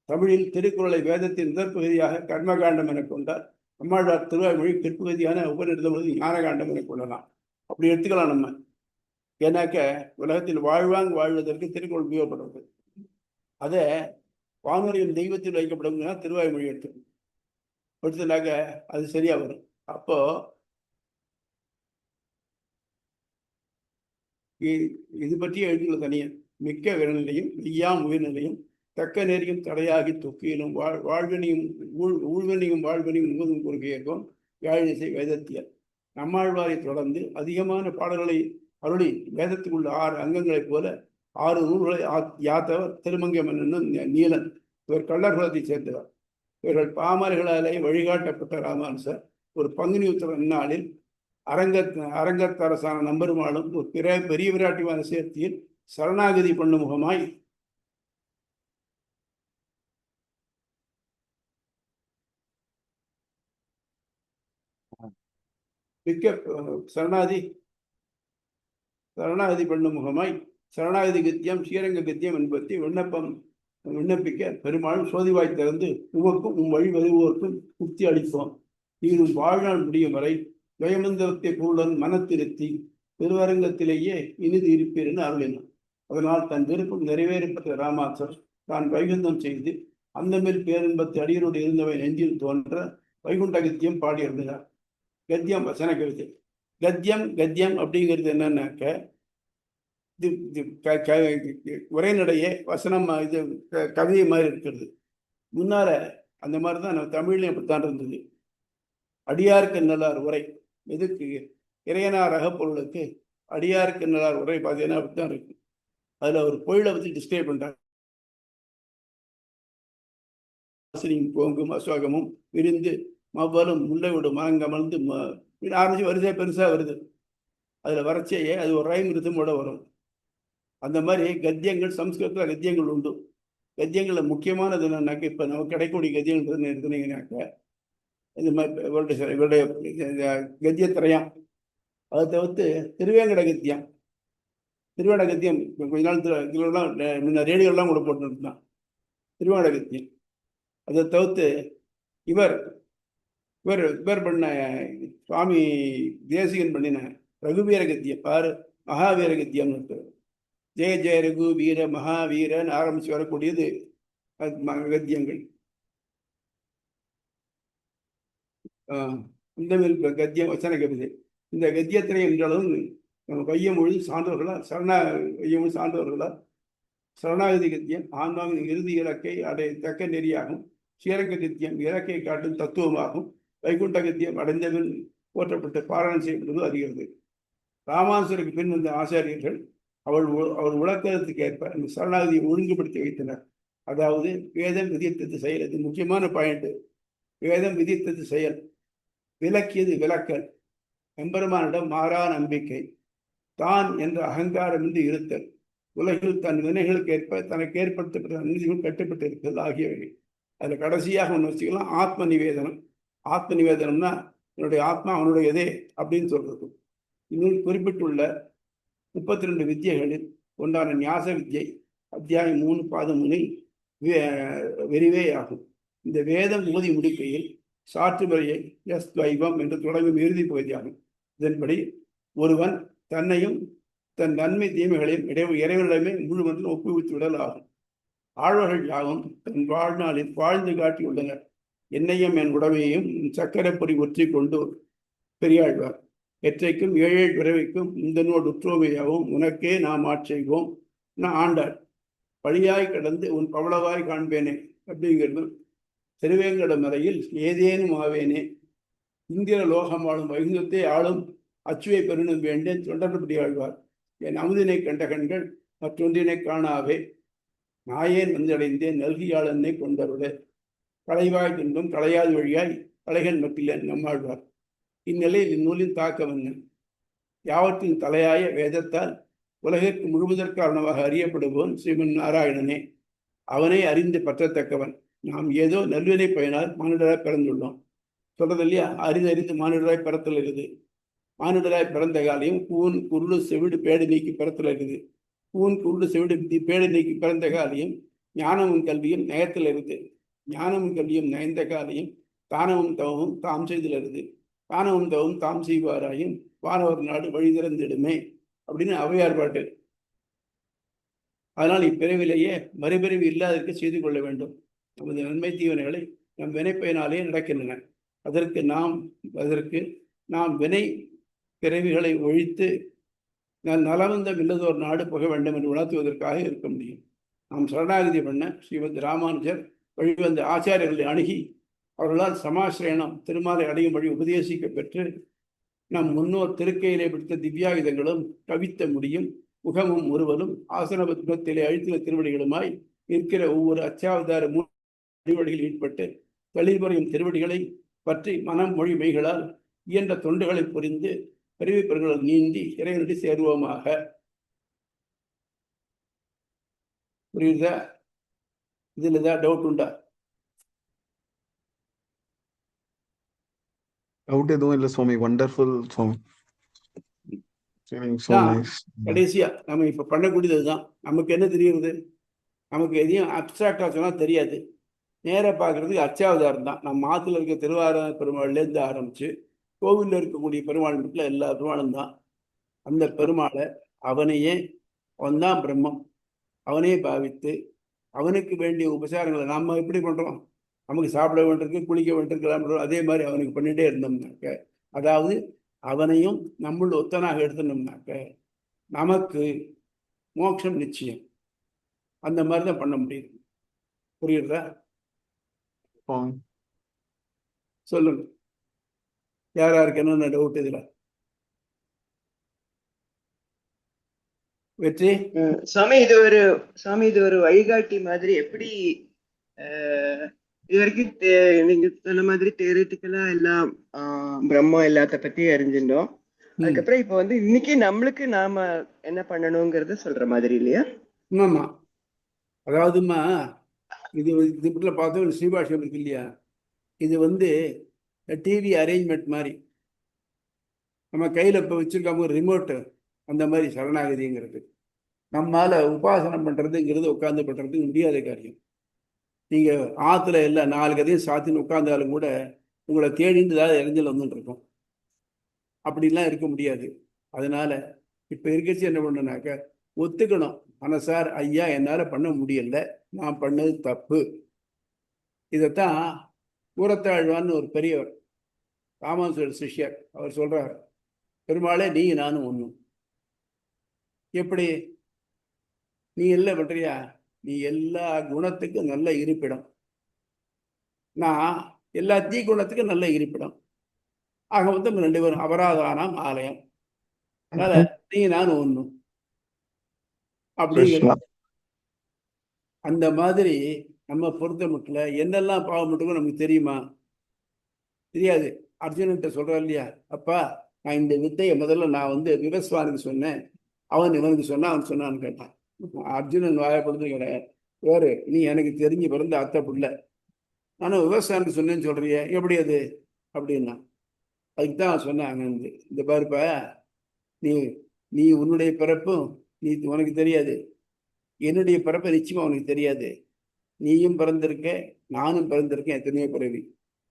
தமிழில் திருக்குறளை வேதத்தின் முதற் பகுதியாக கர்மகாண்டம் என கொண்டார். நம்மாழ்வார் திருவாய்மொழி பிற்பகுதியான உபநிடதம் ஞானகாண்டம் என கொள்ளலாம். அப்படி எடுத்துக்கலாம் நம்ம. ஏன்னாக்க உலகத்தில் வாழ்வதற்கு திருக்குறள் உபயோகப்படுறது. அதை வானொலியின் தெய்வத்தில் வைக்கப்படும்னா திருவாய்மொழி எடுத்துனாக்க அது சரியா வரும். அப்போ இது பற்றிய எழுதியுள்ள தனியன் மிக்க விரநிலையும் மெய்யாம் உயிர்நிலையும் தக்க நெறியும் தடையாகி தொக்கியிலும் வாழ்வினையும் ஊழ்வினையும் வாழ்வினையும் முழுவதும் குறுகியக்கும் யாழிசை வேதத்தியல். நம்மாழ்வாரை தொடர்ந்து அதிகமான பாடல்களை அருளி வேதத்துக்குள்ள 6 அங்கங்களைப் போல 6 நூல்களை யாத்தவர் திருமங்கை மன்னன் நீலன். இவர் கள்ளர் குலத்தை சேர்ந்தவர். இவர்கள் பாமர்களாலே வழிகாட்டப்பட்ட ராமானுசர் ஒரு பங்குனி உத்திர நாளில் அரங்கத்தரசான நம்பெருமாளும் ஒரு பெரிய விராட்டிவான சேர்த்தியில் சரணாகதி பண்ணும் முகமாய் சரணாகதி பண்ணும் முகமாய் சரணாகதி கத்தியம் ஸ்ரீரங்க கத்தியம் என்பதை விண்ணப்பிக்க பெருமாள் சோதிவாய் திறந்து உமக்கும் வழி வருவோருக்கும் முக்தி அளிப்போம். நீரும் வாழ்நாள் முடியும் வரை ஜெயமந்திரத்தை பொருளுடன் மனத்திருத்தி திருவரங்கத்திலேயே இனிது இருப்பீர் என்று அருளினார். அதனால் தன் விருப்பம் நிறைவேறப்பட்ட ராமாசர் தான் வைகுந்தம் செய்து அந்த மேல் பேரின்பத்தை அடியரோடு இருந்தவை நெஞ்சில் தோன்ற வைகுண்ட கத்தியம் பாடியிருந்தார். கத்தியம் வசன கவிதை. கத்தியம் அப்படிங்கிறது என்னன்னாக்க உரைநடைய வசனம் இது கவிதை மாதிரி இருக்கிறது. முன்னால அந்த மாதிரி தான் நம்ம தமிழ்லையும் அப்படித்தான் இருந்தது. அடியாருக்கு நல்லார் உரை, எதுக்கு இறையனார் அகப்பொருளுக்கு அடியாருக்கு நல்லார் உரை பார்த்தீங்கன்னா அப்படித்தான் இருக்கு. அதுல ஒரு பொருளை வச்சு டிஸ்கிரைப் பண்றாங்க. போங்கும் அசோகமும் விரிந்து மவ்வலும் முல்லை விடும் மரங்கமர்ந்து ஆரம்பிச்சு வரிசையா பெருசா வருது. அதுல வறட்சியே அது ஒரு ரைம் ரிதமோட வரும். அந்த மாதிரி கத்தியங்கள் சம்ஸ்கிருதத்துல கத்தியங்கள் உண்டு. கத்தியங்கள்ல முக்கியமானது என்னன்னாக்க இப்ப நமக்கு கிடைக்கக்கூடிய கத்தியங்கள் எடுத்துனீங்கன்னாக்க இந்த மாதிரி இவருடைய கத்தியத்திரயம். அதை தவிர்த்து திருவேங்கட கத்தியம் கொஞ்ச நாள் இதெல்லாம் ரேடியோலாம் கூட போட்டு இருந்தான் திருவேங்கட கத்தியம். அதை தவிர்த்து இவர் பண்ண சுவாமி தேசிகன் பண்ணின ரகுவீர கத்தியம் பாரு மகாவீர கத்தியம்னு இருக்கு. ஜெய ஜெய ரகு வீர மகாவீரன் ஆரம்பிச்சு வரக்கூடியது கத்தியங்கள். இந்த கத்தியம் வசன கவிதை. இந்த கத்தியத்தினை என்றாலும் நம்ம வையமொழி சான்றவர்களா சரணாகதி கத்தியம் ஆன்மாவின் இறுதி இலக்கை தக்க நெறியாகும். ஸ்ரீரங்க கத்தியம் இலக்கை காட்டும் தத்துவமாகும். வைகுண்ட கத்தியம் அடைந்தவன் போற்றப்பட்டு பாராயணம் செய்யப்படுவது அறிகிறது. ராமானுசருக்கு பின் வந்த ஆச்சாரியர்கள் அவர் விளக்கத்துக்கு ஏற்ப அந்த சரணாகதியை ஒழுங்குபடுத்தி வைத்தனர். அதாவது வேதம் விதித்தது செயல். இது முக்கியமான பாயிண்ட். வேதம் விதித்தது செயல், விளக்கியது விளக்கல், எம்பெருமானிடம் மாறா நம்பிக்கை, தான் என்ற அகங்காரம் என்று இருத்தல், உலகில் தன் வினைகளுக்கு ஏற்ப தனக்கு ஏற்படுத்தப்பட்ட நன்மைகள் கட்டுப்பட்டு இருக்கிறது ஆகியவை. அதுல கடைசியாக ஒன்று வச்சுக்கலாம் ஆத்ம நிவேதனம். ஆத்ம நிவேதனம்னா என்னுடைய ஆத்மா அவனுடையதே அப்படின்னு சொல்றது. இன்னும் குறிப்பிட்டுள்ள 32 வித்தியைகளில் ஒன்றான ஞாச வித்யை அத்தியாயம் 3 பாதம் 3 விரிவே ஆகும். இந்த வேதம் ஊதி முடிக்கையில் சாற்று வரையை வைவம் என்று தொடங்கும் இறுதி பகுதியாகும். இதன்படி ஒருவன் தன்னையும் தன் நன்மை தீமைகளையும் இறைவனிடமே முழுவதும் ஒப்புவித்து விடல் ஆகும். ஆழ்வர்கள் யாவும் தன் வாழ்நாளில் வாழ்ந்து காட்டியுள்ளனர். என்னையும் என் உடமையையும் சக்கரப்பொறி ஒற்றி கொண்டு பெரியாழ்வார் எற்றைக்கும் 7 பிறவைக்கும் முந்தனோடு உற்றோமையாகவும் உனக்கே நாம் ஆட்செய்வோம் ஆண்டாள். பழியாய் கடந்து உன் பவளவாய் காண்பேனே அப்படிங்கிறது. திருவேங்கட மலையில் ஏதேனும் ஆவேனே, இந்திர லோகம் ஆளும் வைகுந்தத்தை ஆளும் அச்சுவை பெருணும் வேண்டேன் தொண்டர்படி ஆழ்வார். என் அமுதினை கண்ட கண்கள் மற்றொன்றினை காணாவே, நாயேன் வந்தடைந்தேன் நல்கியாளனை கொண்டருளே, களைவாய் துன்பம் களையாது வழியாய் கலைகன் மட்டிலன் நம்மாழ்வார். இந்நிலையில் இந்நூலின் தாக்கம் என்ன? யாவற்றின் தலையாய வேதத்தால் உலகிற்கு முழுவதற்காரணமாக அறியப்படுவோன் ஸ்ரீமன் நாராயணனே. அவனை அறிந்து பற்றத்தக்கவன். நாம் ஏதோ நல்வினை பயனால் மானிடராக பிறந்துள்ளோம். சொல்றது இல்லையா, அரிது மானிடராய் பிறத்தல் இருக்குது. மானிடராய் பிறந்த காலையும் கூன் குருடு செவிடு பேடு நீக்கி பிறத்தல் இருக்குது. கூன் குருடு செவிடு பேடு நீக்கி பிறந்த காலையும் ஞானமும் கல்வியும் நயத்தில் இருக்குது. ஞானமும் கல்வியும் நயந்த காலையும் தானமும் தவமும் தாம் செய்தல் இருக்குது. தானமும் தவமும் தாம் செய்வாராயும் வானவர் நாடு வழி திறந்திடுமே அப்படின்னு ஔவையார் பாட்டு. அதனால் இப்பிறவிலேயே மறுபிறவி இல்லாததற்கு செய்து கொள்ள வேண்டும். நமது நன்மை தீவனைகளை நம் வினைப்பயனாலே நடக்கின்றன. அதற்கு நாம் வினை பிறவிகளை ஒழித்து நலவந்தம் இல்லதோர் நாடு புக வேண்டும் என்று உணர்த்துவதற்காக இருக்க முடியும். நாம் சரணாகதி பண்ண ஸ்ரீமத் ராமானுஜர் வழிவந்த ஆச்சாரியர்களை அணுகி அவர்களால் சமாசிரயணம் திருமாலை அடையும் வழி உபதேசிக்க பெற்று நம் முன்னோர் திருக்கையிலே பிடித்த திவ்யாயுதங்களும் கவித்த முடியும் முகமும் ஒருவலும் ஆசனபத்திலே அழுத்தின திருவடிகளுமாய் இருக்கிற ஒவ்வொரு அச்சாவதார திருவடிகளில் ஈடுபட்டு தெளிவுறையும் திருவடிகளை பற்றி மனம் மொழி மெய்களால் இயன்ற தொண்டுகளை புரிந்து அறிவிப்பவர்கள் நீந்தி இறைவனடி சேருவோமாக. புரியுதா? இதுல ஏதாவது டவுட் உண்டா? டவுட் எதுவும் இல்லை சுவாமி. வண்டர்ஃபுல் சுவாமி. கடைசியா நம்ம இப்ப பண்ணக்கூடியதுதான். நமக்கு என்ன தெரியுது? நமக்கு எதையும் அப்டிராக்டா சொன்னா தெரியாது. நேராக பார்க்கறதுக்கு அச்சாவதாரம் தான். நம்ம மாத்துல இருக்க திருவாரூர் பெருமாள்லேருந்து ஆரம்பிச்சு கோவிலில் இருக்கக்கூடிய பெருமாள் வீட்டில் எல்லா பெருமாளும் தான். அந்த பெருமாளை அவனையே அவன்தான் பிரம்மம், அவனே பாவித்து அவனுக்கு வேண்டிய உபசாரங்களை நம்ம எப்படி பண்றோம்? நமக்கு சாப்பிட வேண்டியிருக்கு, குளிக்க வேண்டியிருக்கலாம், அதே மாதிரி அவனுக்கு பண்ணிட்டே இருந்தோம்னாக்க, அதாவது அவனையும் நம்மள ஒத்தனாக எடுத்துனோம்னாக்க நமக்கு மோட்சம் நிச்சயம். அந்த மாதிரி தான் பண்ண முடியும். புரியுறதா? சொல்லுங்க, யாருக்கு என்னென்ன டவுட் இதுல? வெற்றி சாமி, இது ஒரு வழிகாட்டி மாதிரி. எப்படி இது வரைக்கும் நீங்க சொன்ன மாதிரி தியரிட்டிக்கலா எல்லாம் பிரம்மம் எல்லாத்த பத்தி அறிஞ்சிட்டோம். அதுக்கப்புறம் இப்ப இன்னைக்கு நம்மளுக்கு நாம என்ன பண்ணணுங்கிறத சொல்ற மாதிரி இல்லையா? ஆமா, அதாவதுமா இது இப்படில பார்த்தோம் ஸ்ரீபாஷ்யம் இருக்கு இல்லையா, இது டிவி அரேஞ்ச்மெண்ட் மாதிரி. நம்ம கையில் இப்போ வச்சுருக்காம ஒரு ரிமோட்டு, அந்த மாதிரி சரணாகதிங்கிறது. நம்மளால் உபாசனம் பண்ணுறதுங்கிறது உட்காந்து பண்ணுறதுக்கு முடியாத காரியம். நீங்கள் ஆற்றுல இல்லை 4 கதையும் சாத்தின்னு உட்காந்தாலும் கூட உங்களை தேடிட்டு ஏதாவது இறைஞ்சல் வந்துட்டுருக்கும். அப்படிலாம் இருக்க முடியாது. அதனால் இப்போ இருக்கச்சு என்ன பண்ணனாக்க ஒத்துக்கணும். ஆனால் சார் ஐயா என்னால் பண்ண முடியல, நான் பண்ணது தப்பு. இதைத்தான் கூரத்தாழ்வான்னு ஒரு பெரியவர், ராமானுஜர் சிஷ்யர், அவர் சொல்றார், பெருமாளே நீ நானும் ஒன்றும். எப்படி நீ எல்லாம் பண்றியா? நீ எல்லா குணத்துக்கும் நல்ல இருப்பிடம், நான் எல்லா தீ குணத்துக்கும் நல்ல இருப்பிடம். ஆக வந்து 2 பேரும் அபராதானாம் ஆலயம். அதனால நீ நானும் ஒன்றும் அப்படிங்கிற அந்த மாதிரி நம்ம பொறுத்த மட்டும் என்னெல்லாம் பாவம் மட்டும் நமக்கு தெரியுமா? தெரியாது. அர்ஜுனன்ட்ட சொல்றான் இல்லையா, அப்பா நான் இந்த வித்தையை முதல்ல நான் விவஸ்வானுக்கு சொன்னேன், அவன் இவனுக்கு சொன்னான், அவன் சொன்னான்னு கேட்டான். அர்ஜுனன் வாயப்படுத்து கிடையாது, வேறு நீ எனக்கு தெரிஞ்சு பிறந்த அத்தை பிள்ளை, நானும் விவசாயத்துக்கு சொன்னேன்னு சொல்றிய, எப்படி அது அப்படின்னா? அதுக்கு தான் சொன்னாங்க, இந்த பாருப்பா, நீ உன்னுடைய பிறப்பும் உனக்கு தெரியாது, என்னுடைய பிறப்பை நிச்சயமா உனக்கு தெரியாது. நீயும் பிறந்திருக்க, நானும் பிறந்திருக்கேன் எத்தனையோ பிறவி.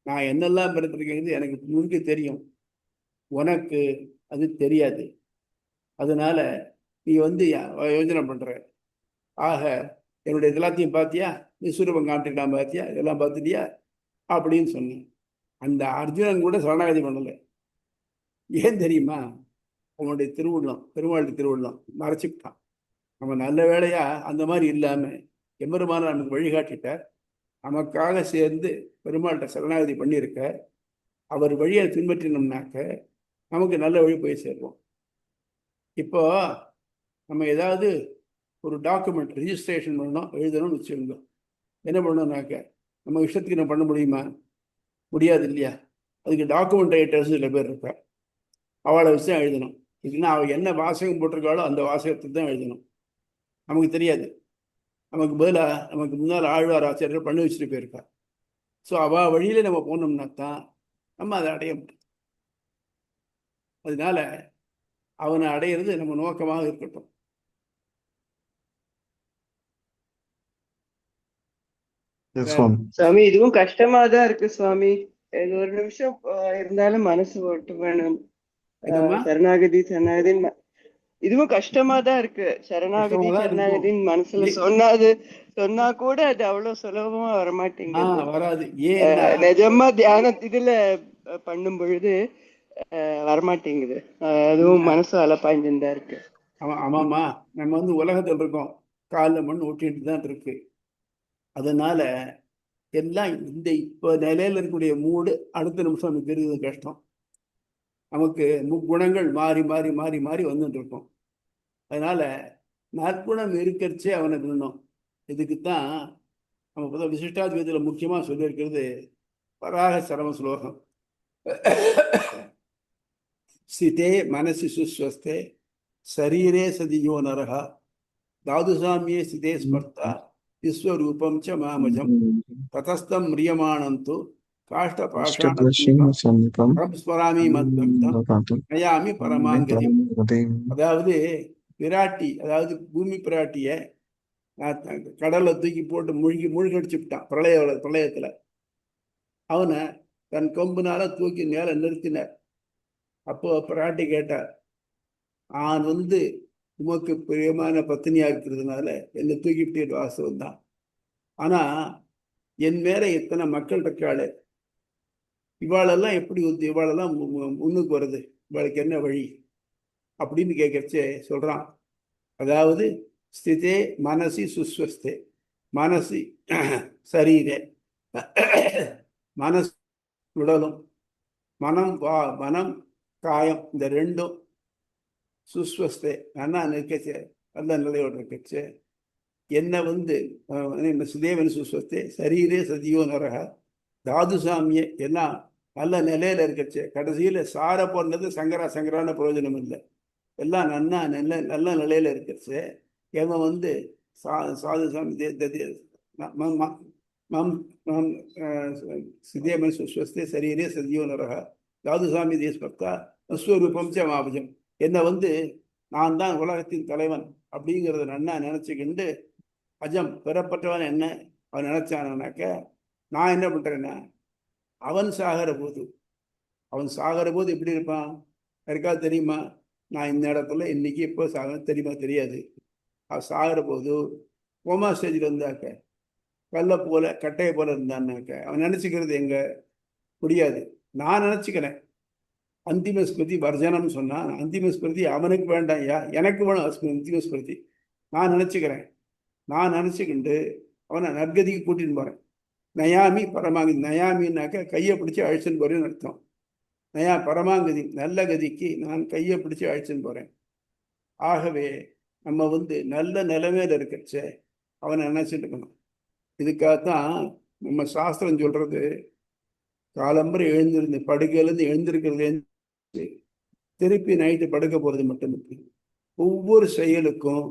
நான் என்னெல்லாம் பிறந்திருக்கேங்கிறது எனக்கு முழுக்க தெரியும், உனக்கு அது தெரியாது. அதனால நீ யோஜனை பண்ற. ஆக என்னுடைய எல்லாத்தையும் பார்த்தியா, விஸ்வரூபம் காமிட்டுக்கலாம் பார்த்தியா, இதெல்லாம் பார்த்துட்டியா அப்படின்னு சொன்னேன். அந்த அர்ஜுனன் கூட சரணாகதி பண்ணலை. ஏன் தெரியுமா? அவனுடைய திருவுள்ளம், பெருமாளுடைய திருவுள்ளம் மறைச்சிட்டான். நம்ம நல்ல வேலையா அந்த மாதிரி இல்லாம எம்பெருமான நமக்கு வழிகாட்டிட்டார். நமக்காக சேர்ந்து பெருமாள்கிட்ட சரணாகதி பண்ணியிருக்க. அவர் வழியை பின்பற்றினோம்னாக்க நமக்கு நல்ல வழி போய் சேருவோம். இப்போ நம்ம ஏதாவது ஒரு டாக்குமெண்ட் ரிஜிஸ்ட்ரேஷன் பண்ணணும், எழுதணும்னு வச்சுக்கோங்க. என்ன பண்ணணும்னாக்க நம்ம இஷ்டத்துக்கு நம்ம பண்ண முடியுமா? முடியாது இல்லையா? அதுக்கு டாக்குமெண்ட் ரைட்டர்ஸ் சில பேர் இருப்பா, அவளை வச்சு தான் எழுதணும். இல்லைன்னா அவள் என்ன வாசகம் போட்டிருக்காளோ அந்த வாசகத்துக்கு தான் எழுதணும். நமக்கு தெரியாது. நமக்கு பதிலாக நமக்கு முன்னால் ஆழ்வார் ஆச்சாரியர் பண்ணி வச்சுட்டு போயிருக்கா. ஸோ அவள் வழியில் நம்ம போனோம்னா தான் நம்ம அதை அடைய முடியும். அதனால அவனை அடையிறது நம்ம நோக்கமாக இருக்கட்டும். சுவாமி இதுவும் கஷ்டமா தான் இருக்கு சுவாமி. இது ஒரு நிமிஷம் இருந்தாலும் மனசு ஒட்டு வேணும். சரணாகதி சரணாகதின்னு இதுவும் கஷ்டமா தான் இருக்கு. சரணாகதி சரணாகதின்னு மனசுல சொன்னா கூட அது அவ்வளவு சுலபமா வரமாட்டேங்குது. வராது. நிஜமா தியான இதுல பண்ணும் பொழுது வரமாட்டேங்குது. அதுவும் மனசு அலப்பாய்ந்துதான் இருக்கு. ஆமாமா, நம்ம உலகத்தில் இருக்கோம், காலில் மண் ஒட்டிட்டு தான் இருக்கு. அதனால எல்லாம் இந்த இப்ப நிலையில இருக்கக்கூடிய மூடு அடுத்த நிமிஷம் நமக்கு தெரியுது கஷ்டம். நமக்கு முக்குணங்கள் மாறி மாறி மாறி மாறி வந்துட்டு இருக்கோம். அதனால நற்குணம் இருக்கிறச்சே அவனை விடணும். இதுக்குத்தான் நம்ம விசிஷ்டாத்வைதத்தில் முக்கியமா சொல்லியிருக்கிறது வராக சரம ஸ்லோகம். சிதே மனசி சுஸ்வஸ்தே சரீரே சதியோ நரஹா தாதுசாமியே சிதே ஸ்மர்த்தா விஸ்வரூபம் ச மாமஜம் ததஸ்தம் மிரியமானந்து காஷ்டபாஷாணம் ஸ்மராமி மத்பக்தம் நயாமி பரமாங்கதி. அதாவது பிராட்டி, அதாவது பூமி பிராட்டிய கடல்ல தூக்கி போட்டு மூழ்கடிச்சு விட்டான் பிரளயத்துல. அவனை தன் கொம்புனால தூக்கி மேல நிறுத்தினார். அப்போ பிராட்டி கேட்டார், நான் உமக்கு பிரியமான பத்தினியா இருக்கிறதுனால என்னை தூக்கிவிட்டு வாசம் தான். ஆனா என் மேல எத்தனை மக்கள் இருக்காளு, இவாளெல்லாம் எப்படி இவாளெல்லாம் முன்னுக்கு வருது, இவாளுக்கு என்ன வழி அப்படின்னு கேட்கறச்சே சொல்றான். அதாவது ஸ்திதே மனசி சுஸ்வஸ்தே, மனசி சரீரே, மனசு உடலும், மனம் காயம், இந்த ரெண்டும் சுஸ்வஸ்தே நல்லா நிற்கச்சே, நல்ல நிலையோடு இருக்கச்சே. என்ன சுதேவன் சுஸ்வஸ்தே சரீரே சதியோ நரக தாதுசாமியே, எல்லாம் நல்ல நிலையில இருக்கச்சே. கடைசியில சார போனது சங்கரான பிரயோஜனம் இல்லை, எல்லாம் நல்ல நிலையில இருக்கச்சே. இவன் சாதுசாமி சுதேவன் சுஸ்வஸ்தே சரீரே சதியோ நரக தாதுசாமி தேஸ்பக்தா விஸ்வரூபம் ச மாபஜம். என்னை நான் தான் உலகத்தின் தலைவன் அப்படிங்கிறத நன்னா நினைச்சுக்கிண்டு அஜம் பெறப்பட்டவன் என்ன அவன் நினைச்சானாக்க, நான் என்ன பண்றேன்னா அவன் சாகிற போது எப்படி இருப்பான் யாருக்காவது தெரியுமா? நான் இந்த இடத்துல இன்னைக்கு எப்போ சாக தெரியுமா? தெரியாது. அவன் சாகிற போது கோமா ஸ்டேஜில் இருந்தாக்க, கட்டையை போல இருந்தான்னாக்க அவன் நினைச்சுக்கிறது எங்க முடியாது. நான் நினைச்சுக்கிறேன் அந்திம ஸ்மிருதி வர்ஜனம்னு சொன்னா, அந்திம ஸ்மிருதி அவனுக்கு வேண்டாம், எனக்கு வேணும் அந்திம ஸ்மிருதி. நான் நினைச்சுக்கிண்டு அவனை நற்கதிக்கு கூட்டின்னு போறேன். நயாமி பரமாங்கதி, நயாமின்னாக்க கையை பிடிச்சி அழைச்சின்னு போறேன்னு அர்த்தம். பரமாங்கதி, நல்ல கதிக்கு நான் கையை பிடிச்சி அழைச்சின்னு போறேன். ஆகவே நம்ம நல்ல நிலைமையில இருக்கச்ச அவனை நினைச்சிட்டு இருக்கணும். இதுக்காகத்தான் நம்ம சாஸ்திரம் சொல்றது, காலம்பரை எழுந்திருந்து படுக்கையிலேருந்து எழுந்திருக்கிறதுலேருந்து திருப்பி நைட்டு படுக்க போறது மட்டும் இல்லை, ஒவ்வொரு செயலுக்கும்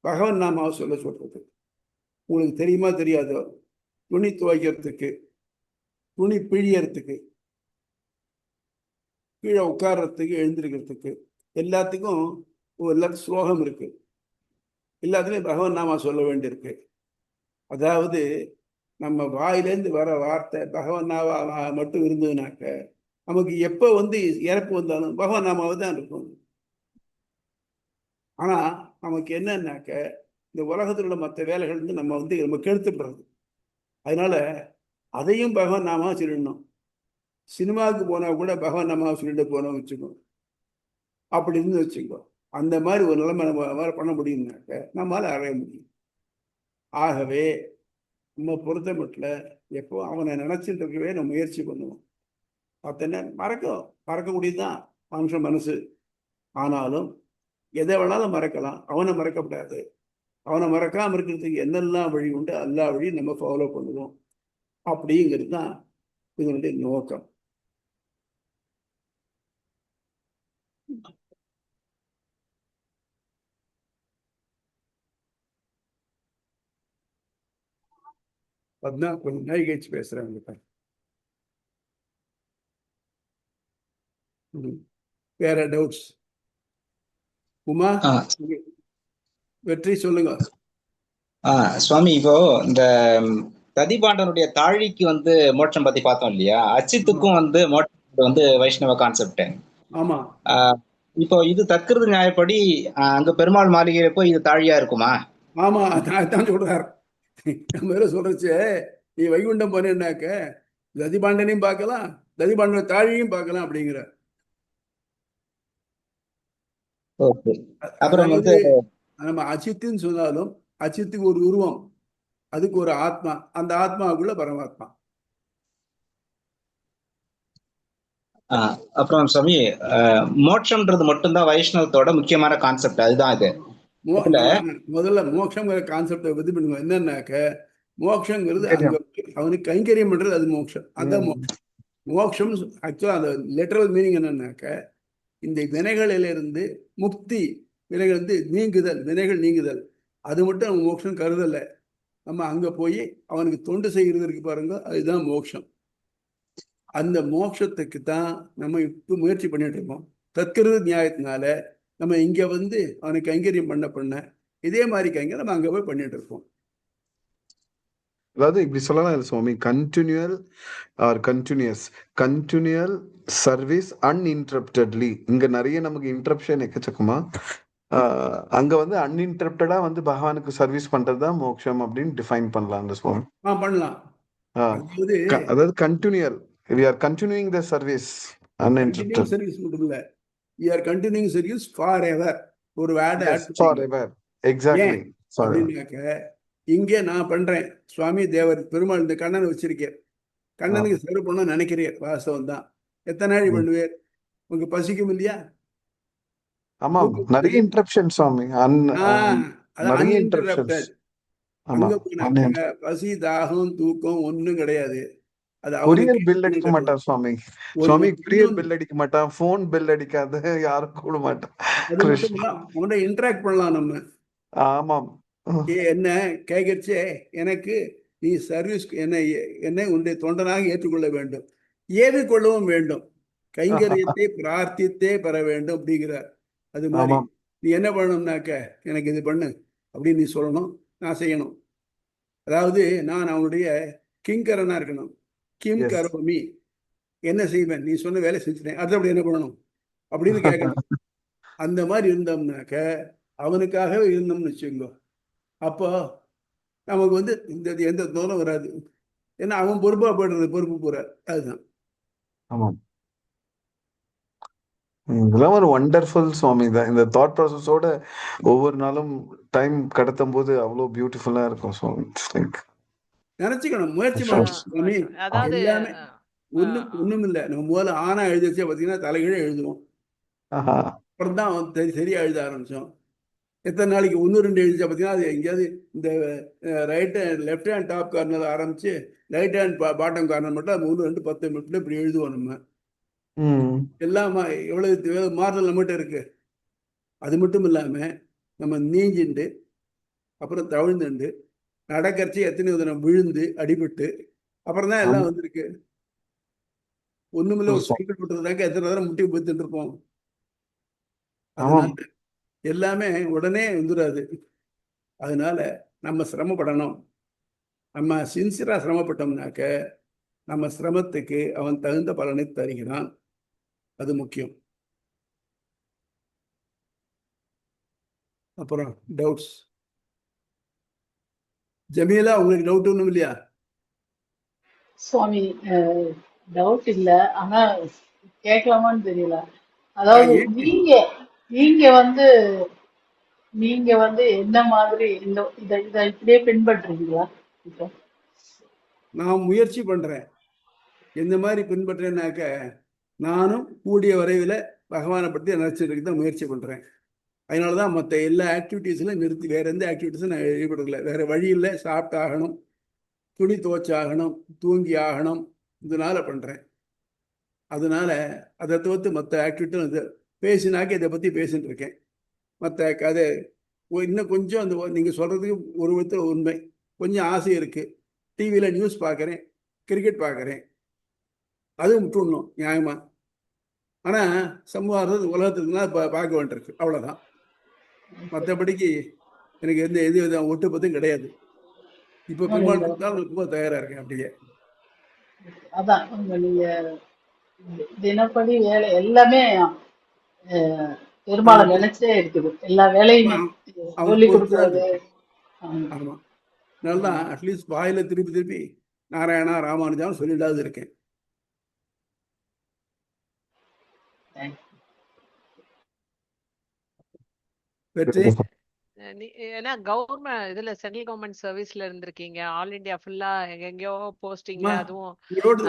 பகவன் நாமாவை சொல்றது. உங்களுக்கு தெரியுமா தெரியாதோ, துணி துவைக்கிறதுக்கு, துணி பிழியறதுக்கு, கீழே உட்கார்றதுக்கு, எழுந்திருக்கிறதுக்கு, எல்லாத்துக்கும் எல்லாத்துக்கும் ஸ்லோகம் இருக்கு. எல்லாத்துலேயும் பகவன் நாமா சொல்ல வேண்டியிருக்கு. அதாவது நம்ம வாயிலேருந்து வர வார்த்தை பகவன் நாமா மட்டும் இருந்ததுனாக்க நமக்கு எப்போ இறப்பு வந்தாலும் பகவன் நாமாவை தான் இருக்கும். ஆனா நமக்கு என்னன்னாக்க இந்த உலகத்தில் உள்ள மற்ற வேலைகள் நம்ம கெடுத்துடுறது. அதனால அதையும் பகவன் நாமாவை சொல்லிடணும். சினிமாவுக்கு போனா கூட பகவன் நாமாவை சொல்லிட்டு போனோம் வச்சுக்கோ, அப்படி இருந்து வச்சுக்கோ. அந்த மாதிரி ஒரு நிலைமை நம்ம பண்ண முடியும்னாக்க நம்மளால அடைய முடியும். ஆகவே நம்ம பொறுத்த மட்டும் எப்போ அவனை நினைச்சிட்டு இருக்கவே நம்ம முயற்சி பண்ணுவோம். பார்த்தன மறக்க முடியுதுதான் மனுஷன் மனசு. ஆனாலும் எதை வேணாலும் மறக்கலாம், அவனை மறக்கப்படாது. அவனை மறக்காம இருக்கிறதுக்கு என்னெல்லாம் வழி உண்டு எல்லா வழியும் நம்ம ஃபாலோ பண்ணுவோம். அப்படிங்கிறது தான் இதனுடைய நோக்கம். கொஞ்சம் நாய் கழிச்சு பேசுறேன். வேற டவுட்ஸ்? உமா, வெற்றி சொல்லுங்க. சுவாமி, இப்போ இந்த ததிபாண்டனுடைய தாழிக்கு வந்து மோட்சம் பத்தி பார்த்தோம் இல்லையா? அச்சித்துக்கும் வந்து மோட்சம் வந்து வைஷ்ணவ கான்செப்ட். ஆமா. இப்போ இது தற்கிருது நியாயப்படி அங்க பெருமாள் மாளிகையில போய் இது தாழியா இருக்குமா? ஆமா, அதான் சொல்றாரு. நம்ம சொல்றச்சு, நீ வைகுண்டம் போனேன்னாக்க ததிபாண்டனையும் பார்க்கலாம், ததிபாண்டன தாழியும் பார்க்கலாம் அப்படிங்கிற. அப்புறம் வந்து நம்ம அச்சித்துன்னு சொன்னாலும் அச்சித்துக்கு ஒரு உருவம், அதுக்கு ஒரு ஆத்மா, அந்த ஆத்மாவுக்குள்ள பரமாத்மா. அப்புறம் சுவாமி, மோட்சம்ன்றது மட்டும்தான் வைஷ்ணவத்தோட முக்கியமான கான்செப்ட், அதுதான் இது. முதல்ல மோட்சங்கிற கான்செப்டை பத்தி பண்ணுங்க. என்னன்னாக்க மோட்சங்கிறது அங்க அவனுக்கு கைங்கரியம் பண்றது, அது மோட்சம். அதான் மோட்சம். மோட்சம் ஆக்சுவலா அந்த லிட்டரல் மீனிங் என்னன்னாக்க இந்த வினைகளிலிருந்து முக்தி, வினைகள் வந்து நீங்குதல், வினைகள் நீங்குதல். அது மட்டும் அவன் மோட்சம் கருதலை. நம்ம அங்க போய் அவனுக்கு தொண்டு செய்கிறது இருக்கு பாருங்க, அதுதான் மோட்சம். அந்த மோட்சத்துக்கு தான் நம்ம இப்போ முயற்சி பண்ணிட்டு இருக்கோம். தற்கிருத நியாயத்தினால நம்ம இங்க வந்து அவனுக்கு கைங்கரியம் பண்ண இதே மாதிரி கைங்க நம்ம அங்க போய் பண்ணிட்டு இருக்கோம். அதாவது இப்படி சொல்லலாம் சுவாமி, கண்டினியூவல் ஆர் கண்டினியூவல் சர்வீஸ் அன்இன்டரப்டட்லி. இங்க நிறைய நமக்கு இன்டரப்ஷன் எக்கச்சக்கமா. அங்க வந்து அன்இன்டரப்டடா வந்து பகவானுக்கு சர்வீஸ் பண்றதுதான் மோட்சம் அப்படின்னு டிஃபைன் பண்ணலாம் அந்த சுவாமி. பண்ணலாம். அதாவது continual, we are continuing the service uninterrupted. Service மட்டும் இல்ல, we are continuing service forever. ஒரு வேர்ட் forever. Exactly. அப்படின்னாக்க இங்கே நான் பண்றேன், சுவாமி தேவர் பெருமாள் இந்த கண்ணனை வச்சிருக்கேன், கண்ணனுக்கு சர்வ் பண்ண நினைக்கிறேன், வாஸ்தவம் தான். எத்தனை நாள் பண்ணுவேர்? உங்களுக்கு பசிக்கும் இல்லையா? ஆமா, நிறைய இன்டரப்ஷன் சுவாமி. நிறைய இன்டரப்ஷன்ஸ். அங்க போனாக்க பசி, தாகம், தூக்கம் ஒண்ணும் கிடையாது. கொரியர் பில் அடிக்க மாட்டான் சுவாமி. கொரியர் பில் அடிக்க மாட்டான், போன் பில் அடிக்காது, யாரும் கூட மாட்டான். அவன்கிட்ட இன்டராக்ட் பண்ணலாம் நம்ம. ஆமாம். என்ன கேட்கறச்சே, எனக்கு நீ சர்வீஸ் என்னை உன்னுடைய தொண்டனாக ஏற்றுக்கொள்ள வேண்டும், ஏற்றுக்கொள்ளவும் வேண்டும், கைங்கரியத்தை பிரார்த்தித்தே பெற வேண்டும் அப்படிங்கிறார். அது மாதிரி நீ என்ன பண்ணணும்னாக்க, எனக்கு இது பண்ணு அப்படின்னு நீ சொல்லணும், நான் செய்யணும். அதாவது நான் அவனுடைய கிங்கரனா இருக்கணும். கிம் கரோமி, என்ன செய்வேன், நீ சொன்ன வேலை செஞ்சுட்டேன், அது அப்படி என்ன பண்ணணும் அப்படின்னு கேட்கணும். அந்த மாதிரி இருந்தோம்னாக்க, அவனுக்காகவே இருந்தோம்னு வச்சுக்கோ, அப்போ நமக்கு வந்து இந்த எந்த தோணம் வராது. ஏன்னா அவன் பொறுப்பா போடுறது, பொறுப்பு போறார். அதுதான். ஆமாம், இதெல்லாம் ஒரு வண்டர்ஃபுல் சுவாமி தான். இந்த தாட் ப்ராசஸோட ஒவ்வொரு நாளும் டைம் கடத்தும் போது அவ்வளவு பியூட்டிஃபுல்லா இருக்கும் சுவாமி. நினைச்சுக்கணும், முயற்சி பண்ணணும். எல்லாமே ஒண்ணும் இல்லை. நம்ம முதல்ல ஆனா எழுதிச்சே பார்த்தீங்கன்னா தலைகீழே எழுதுவோம், அப்புறம் தான் சரியா எழுத ஆரம்பிச்சோம். எத்தனை நாளைக்கு 1-2 எழுதிச்சா பார்த்தீங்கன்னா அது எங்கேயாவது இந்த லெஃப்ட் ஹேண்ட் டாப் கார்னர் ஆரம்பிச்சு ரைட் ஹேண்ட் பாட்டம் கார்னர் மட்டும் 3-2-10 மட்டும் இப்படி எழுதுவோம். நம்ம எல்லாம் எவ்வளவு மாறுதல் நம்மகிட்ட இருக்கு. அது மட்டும் இல்லாம நம்ம நீஞ்சிண்டு அப்புறம் தவிழ்ந்துண்டு நடக்கறச்சு எத்தனை தினம் விழுந்து அடிபட்டு அப்புறம் தான் எல்லாம் வந்திருக்கு. ஒண்ணுமில்ல, ஒரு சைக்கிள் போட்டுறதாக்க எத்தனை தடவை முட்டி போத்துட்டு இருப்போம். அதனால எல்லாமே உடனே வந்துடாது. அதனால நம்ம சிரமப்படணும். நம்ம சின்சியரா சிரமப்பட்டோம்னாக்க நம்ம சிரமத்துக்கு அவன் தகுந்த பலனை தருகிறான். அது முக்கியம். அப்புறம் டவுட்ஸ்? ஜமீலா, உங்களுக்கு டவுட் ஒண்ணும் இல்லையா? சுவாமி, டவுட் இல்ல, ஆனா கேட்கலாமான்னு தெரியல. அதாவது நீங்க வந்து என்ன மாதிரி இதை இப்படியே பின்பற்றுறீங்களா? நான் முயற்சி பண்றேன். எந்த மாதிரி பின்பற்றேன்னாக்க, நானும் கூடிய வரைவில் பகவானை பற்றி நினைச்சிருக்கு தான் முயற்சி பண்றேன். அதனாலதான் மற்ற எல்லா ஆக்டிவிட்டீஸ்லாம் நிறுத்தி வேற எந்த ஆக்டிவிட்டீஸும் நான் ஈடுபடலை. வேற வழி இல்லை. சாப்பிட்டாகணும், துணி துவைச்சாகணும், தூங்கி ஆகணும், இதனால பண்றேன். அதனால அதை தவிர்த்து மற்ற ஆக்டிவிட்டியும் பேசினாக்க இதை பத்தி பேசிட்டு இருக்கேன். மற்ற கதை இன்னும் கொஞ்சம் அந்த நீங்க சொல்றதுக்கு ஒரு விதத்தில் உண்மை. கொஞ்சம் ஆசை இருக்கு. டிவியில் நியூஸ் பார்க்குறேன், கிரிக்கெட் பார்க்குறேன், அதுவும் விட்டுடணும் நியாயமா. ஆனா சமூகம் உலகத்துக்குன்னா பார்க்க வேண்டியிருக்கு, அவ்வளவுதான். மற்றபடிக்கு எனக்கு எந்த ஒட்டு பத்தும் கிடையாது. இப்ப பெருமாள் கொடுத்தாலும் ரொம்ப தயாரா இருக்கேன் அப்படியே. அதான் நீங்க தினப்படி வேலை எல்லாமே பெருமாளை நினைச்சே இருக்குது, எல்லா வேலையுமே அவங்க சொல்லி பொறுத்துதான் கொடுக்கறது. இருக்கு. ஆமா, நல்லா அட்லீஸ்ட் வாயில திருப்பி திருப்பி நாராயணா ராமானுஜான்னு சொல்லிடாது இருக்கேன். வெற்றி ஏன்னா கவர்மெண்ட் இதுல சென்ட்ரல் கவர்மெண்ட் சர்வீஸ்ல இருந்திருக்கீங்க, ஆல் இந்தியா ஃபுல்லா எங்கெங்கயோ போஸ்டிங்ல, அதுவும்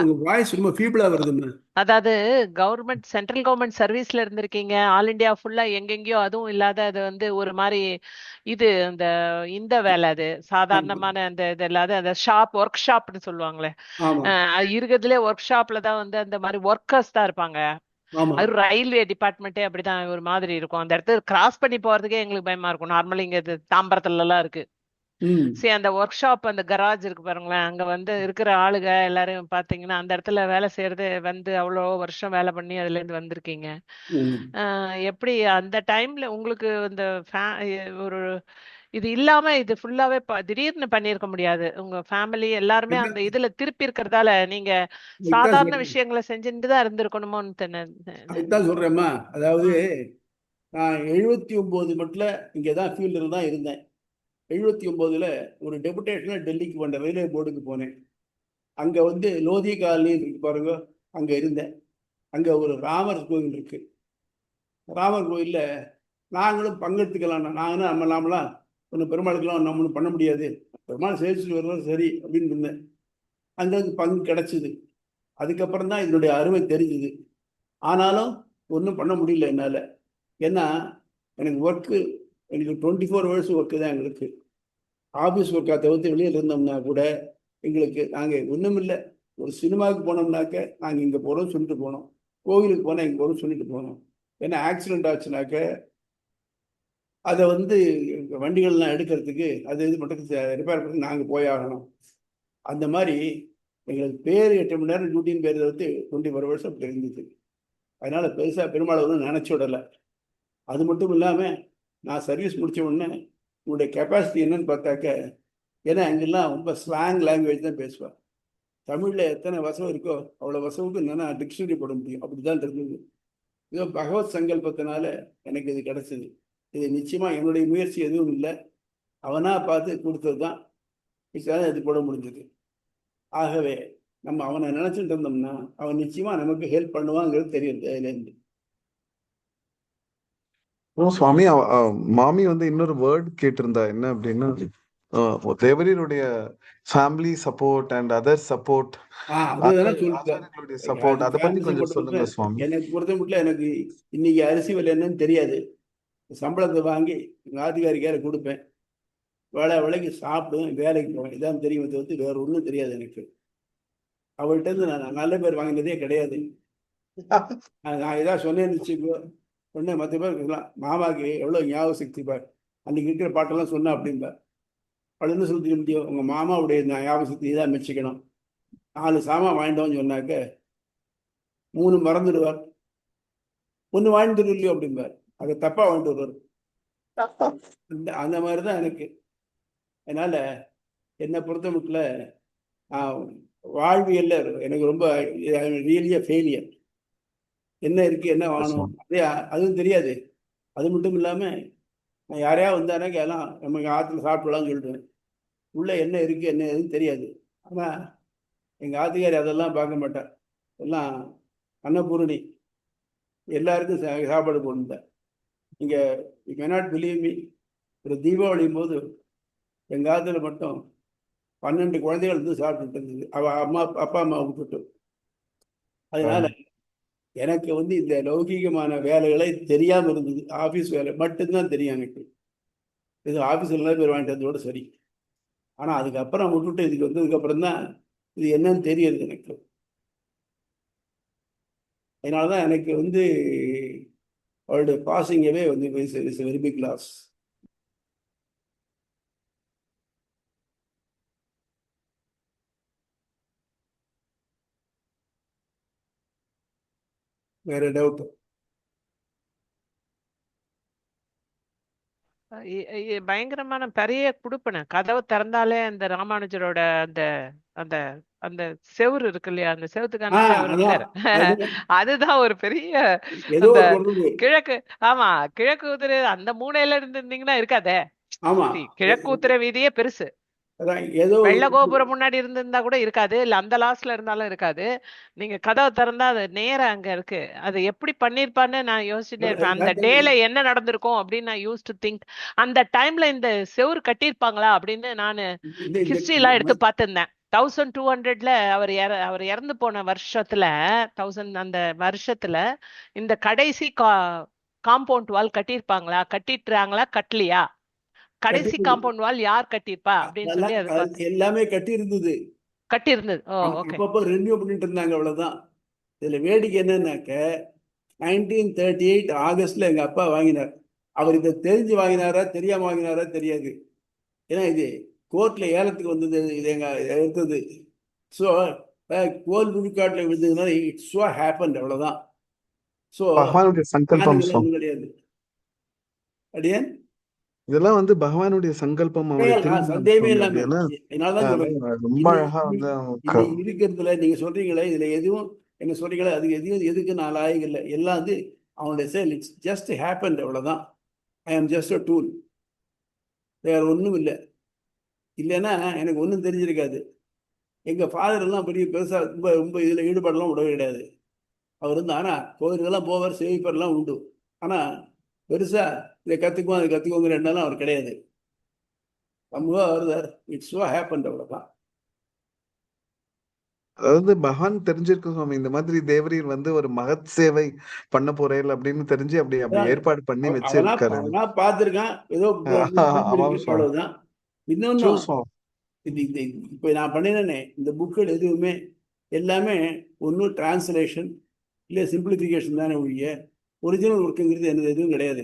உங்க வாய்ஸ் ரொம்ப ஃபீபிளா வருதுன்னு. அதாவது கவர்மெண்ட் சென்ட்ரல் கவர்மெண்ட் சர்வீஸ்ல இருந்திருக்கீங்க, ஆல் இந்தியா ஃபுல்லா எங்கெங்கயோ, அதுவும் இல்லாத அது வந்து ஒரு மாதிரி இது இந்த வேலை, அது சாதாரணமான அந்த இது இல்லாத அந்த ஒர்க் ஷாப்னு சொல்லுவாங்களே, இருக்கிறதுலே ஒர்க் ஷாப்ல தான் வந்து அந்த மாதிரி ஒர்க்கர்ஸ் தான் இருப்பாங்க. அது ரயில்வே டிபார்ட்மெண்ட்டே அப்படிதான் ஒரு மாதிரி இருக்கும். அந்த இடத்துல கிராஸ் பண்ணி போறதுக்கே எங்களுக்கு பயமா இருக்கும். நார்மலி இங்க தாம்பரத்துல எல்லாம் இருக்கு. சரி, அந்த ஒர்க் ஷாப், அந்த கராஜ் இருக்கு பாருங்களேன், அங்க வந்து இருக்கிற ஆளுங்க எல்லாரும் பாத்தீங்கன்னா அந்த இடத்துல வேலை செய்யறது வந்து அவ்வளோ வருஷம் வேலை பண்ணி அதுல இருந்து வந்திருக்கீங்க. எப்படி அந்த டைம்ல உங்களுக்கு இந்த ஒரு இது இல்லாம இது ஃபுல்லாவே திடீர்னு பண்ணிருக்க முடியாது. உங்க ஃபேமிலி எல்லாருமே அந்த இதுல திருப்பி இருக்கிறதால நீங்க சாதாரண விஷயங்களை செஞ்சுட்டு தான் இருந்திருக்கணுமோன்னு அதுதான் சொல்றேம்மா. அதாவது நான் 79 மட்டும் இங்கதான் ஃபீல்டில் தான் இருந்தேன். 79ல் ஒரு டெபுடேஷனில் டெல்லிக்கு போனேன், ரயில்வே போர்டுக்கு போனேன். அங்கே வந்து லோதி காலனி இருக்கு பாருங்க, அங்கே இருந்தேன். அங்கே ஒரு ராமர் கோவில் இருக்கு. ராமர் கோயிலில் நாங்களும் பங்கெடுத்துக்கலாம். நாங்களும் நாமலாம் ஒன்றும் பெருமாளுக்கெல்லாம் நம்மளும் பண்ண முடியாது, பெருமாள் சேர்த்துட்டு வருவோம் சரி அப்படின்னு இருந்தேன். அங்கே பங்கு கிடைச்சிது. அதுக்கப்புறம் தான் இதனுடைய அருமை தெரிஞ்சுது. ஆனாலும் ஒன்றும் பண்ண முடியல என்னால். ஏன்னா எனக்கு எனக்கு 24 ஹவர்ஸ் ஒர்க்கு தான். எங்களுக்கு ஆஃபீஸ் ஒர்க்கை தவிர்த்து வெளியில் இருந்தோம்னா கூட எங்களுக்கு நாங்கள் ஒன்றும் இல்லை. ஒரு சினிமாவுக்கு போனோம்னாக்க நாங்கள் இங்கே போகிறோம் சொல்லிட்டு போனோம், கோவிலுக்கு போனால் இங்கே போகிறோம் சொல்லிட்டு போனோம். ஏன்னா ஆக்சிடென்ட் ஆச்சுனாக்க அதை வந்து வண்டிகள்லாம் எடுக்கிறதுக்கு அது இது மட்டும் ரிப்பேர் பண்ணி நாங்கள் போய் ஆகணும். அந்த மாதிரி எங்களுக்கு பேர் 8 மணி நேரம் டியூட்டின்னு பேர் வந்து 24 ஹவர்ஸ் அப்படி இருந்துச்சு. அதனால பெருசாக பெருமாளை வந்து நினச்சி விடலை. அது மட்டும் இல்லாமல் நான் சர்வீஸ் முடித்த உடனே உங்களுடைய கெப்பாசிட்டி என்னன்னு பார்த்தாக்க, ஏன்னா அங்கெல்லாம் ரொம்ப ஸ்லாங் லாங்குவேஜ் தான் பேசுவாள். தமிழில் எத்தனை வசம் இருக்கோ அவ்வளோ வசவுக்கு என்னென்னா டிக்ஷனரி போட முடியும், அப்படி தான் இருந்தது. இதோ பகவத் சங்கல்பத்தினால எனக்கு இது கிடைச்சது. இது நிச்சயமாக என்னுடைய முயற்சி எதுவும் இல்லை, அவனாக பார்த்து கொடுத்தது தான். இது போட முடிஞ்சது. ஆகவே நம்ம அவனை நினச்சிட்டு இருந்தோம்னா அவன் நிச்சயமாக நமக்கு ஹெல்ப் பண்ணுவாங்கிறது தெரியுது அதுலேருந்து. சுவாமி, மாமி வந்து இன்னொரு வேர்ட் கேட்டிருந்தா, என்ன அப்படின்னா தேவரீருடைய family support and other support, support, அதை பத்தி கொஞ்சம் சொல்லுங்க சுவாமி. எனக்கு பொறுத்த மட்டும் எனக்கு இன்னைக்கு அரிசி விலை என்னன்னு தெரியாது. சம்பளத்தை வாங்கி எங்கள் ஆதிகாரிக்கார கொடுப்பேன், வேலைக்கு சாப்பிடுவேன், வேலைக்கு போவேன். இதான் தெரியும், தவிர்த்து வேற ஒன்றும் தெரியாது எனக்கு. அவள்கிட்ட இருந்து நான் நல்ல பேர் வாங்கினதே கிடையாது. நான் ஏதாவது சொன்னேன்னு வச்சுக்கோ, சொன்னேன் மற்ற பேர் இருக்கலாம், மாமாவுக்கு எவ்வளோ ஞாபக சக்தி பார், அன்னைக்கு இருக்கிற பாட்டெல்லாம் சொன்னா அப்படின்பா. அவள் என்ன சொல்லிக்க முடியும், உங்கள் மாமாவுடைய ஞாபக சக்தி தான் மெச்சிக்கணும். 4 சாமான் வாங்கிட்டோம்னு சொன்னாக்க 3 மறந்துடுவார், 1 வாங்கிட்டு இல்லையோ அப்படிம்பார். அதை தப்பா வாங்கிட்டு வருவார். அந்த மாதிரி தான் எனக்கு. அதனால என்னை பொறுத்த மட்டும் வாழ்வியல்ல எனக்கு ரொம்ப ரியலியா ஃபெயிலியர். என்ன இருக்கு என்ன வாங்கணும் அதே அதுவும் தெரியாது. அது மட்டும் இல்லாம நான் யாரையா வந்தானாக்க எல்லாம் நம்ம ஆற்றுல சாப்பிடலாம்னு சொல்லிடுவேன். உள்ள என்ன இருக்கு என்ன எதுவும் தெரியாது. ஆனா எங்க ஆத்துக்காரி அதெல்லாம் பார்க்க மாட்டார். எல்லாம் அன்னபூரணி, எல்லாருக்கும் சாப்பாடு போட்டுருந்தேன். இங்க யூ கேனாட் பிலீவ் மீ, ஒரு தீபாவளியும் போது எங்க ஆத்துல மட்டும் 12 குழந்தைகள் வந்து சாப்பிட்டுட்டு இருந்தது, அப்பா அம்மா விட்டுட்டு. அதனால எனக்கு வந்து இந்த லௌகீகமான வேலைகளை தெரியாம இருந்தது. ஆபீஸ் வேலை மட்டும்தான் தெரியும் எனக்கு. இது ஆபீஸ்ல எல்லாம் பேர் வாங்கிட்டு வந்ததோட சரி. ஆனா அதுக்கப்புறம் விட்டுட்டு இதுக்கு வந்ததுக்கு அப்புறம் தான் இது என்னன்னு தெரியுது எனக்கு. அதனாலதான் எனக்கு வந்து அவளுடைய பாசிங்கவே வந்து வெரி பிக் லாஸ். வேற டவுட்? பயங்கரமான பெரிய குடுப்பன கதவை திறந்தாலே அந்த ராமானுஜரோட அந்த அந்த அந்த செவுரு இருக்கு இல்லையா, அந்த செவுத்துக்கான செவுரு அதுதான் ஒரு பெரிய அந்த கிழக்கு. ஆமா, கிழக்கு உத்திர அந்த மூலையில இருந்தீங்கன்னா இருக்காதே. கிழக்கு உத்திர வீதியே பெருசு. வெள்ள கோபுரம் முன்னாடி இருந்திருந்தா கூட இருக்காது, இல்ல அந்த லாஸ்ட்ல இருந்தாலும் இருக்காது. நீங்க கதவை திறந்தா அது நேரம் அங்க இருக்கு. அது எப்படி பண்ணிருப்பான்னு நான் யோசிச்சுட்டே இருப்பேன். அந்த டேல என்ன நடந்திருக்கும் அப்படின்னு நான் யூஸ் டு திங்க். அந்த டைம்ல இந்த செவுரு கட்டியிருப்பாங்களா அப்படின்னு நான் ஹிஸ்டரி எல்லாம் எடுத்து பார்த்திருந்தேன். 1200ல அவர் இறந்து போன வருஷத்துல 1000 அந்த வருஷத்துல இந்த கடைசி காம்பவுண்ட் வால் கட்டியிருப்பாங்களா, கட்டிட்டுறாங்களா, கட்டலையா, கடைசி காம்பவுண்ட் வால் யார் கட்டிருப்பா அப்படின்னு சொல்லி அது எல்லாமே கட்டி இருந்தது. அப்பப்போ ரெனியூ பண்ணிட்டு இருந்தாங்க, அவ்வளவுதான். இதுல வேடிக்கை என்னன்னாக்க 1938 ஆகஸ்ட்ல எங்க அப்பா வாங்கினார். அவர் இதை தெரிஞ்சு வாங்கினாரா தெரியாம வாங்கினாரா தெரியாது. ஏன்னா இது கோர்ட்ல ஏலத்துக்கு வந்தது, இது எங்க எடுத்தது. ஸோ கோல் விழுக்காட்டுல விழுந்ததுன்னா இட்ஸ் ஸோ ஹேப்பன், அவ்வளவுதான். ஸோ சங்கல்பம் கிடையாது அடியன். இதெல்லாம் வந்து பகவானுடைய சங்கல்பம். சந்தேகமே இல்லாம ரொம்ப அழகா வந்து இருக்கிறதுல நீங்க சொல்றீங்களே, இதுல எதுவும் என்ன சொல்றீங்களே அது எதுக்கு நான் லாயகம் இல்லை. எல்லாம் வந்து அவனுடைய செயல். இட்ஸ் ஜஸ்ட் ஹேப்பன், அவ்வளவுதான். ஐ ஆம் ஜஸ்ட் அ டூல், வேற ஒன்றும் இல்லை. இல்லைன்னா எனக்கு ஒன்றும் தெரிஞ்சிருக்காது. எங்க ஃபாதர் எல்லாம் பெரிய பெருசா ரொம்ப ரொம்ப இதுல ஈடுபாடெல்லாம் விடவே கிடையாது. அவர் வந்து ஆனா கோயிலுக்கெல்லாம் போவார், சேவிப்பர்லாம் உண்டு. ஆனா பெருசா இதை கத்துக்குவோம் அதை கத்துக்கோங்கிற எண்ணெல்லாம் அவர் கிடையாது. இட்ஸ் ஸோ ஹேப்பன், அவ்வளவுதான். அதாவது பகவான் தெரிஞ்சிருக்கு சுவாமி, இந்த மாதிரி தேவரீர் வந்து ஒரு மகத் சேவை பண்ண போறேன் அப்படின்னு தெரிஞ்சு அப்படி ஏற்பாடு பண்ணி வச்சிருக்காரு. பார்த்திருக்கான் ஏதோ அவ்வளவுதான். இன்னொன்னு இப்ப நான் பண்ணினேனே இந்த புக்குகள் எதுவுமே எல்லாமே ஒன்னும் டிரான்ஸ்லேஷன் இல்லை சிம்பிளிஃபிகேஷன் தானே ஒழிய ஒரிஜினல் ஒர்க்குங்கிறது எனக்கு எதுவும் கிடையாது.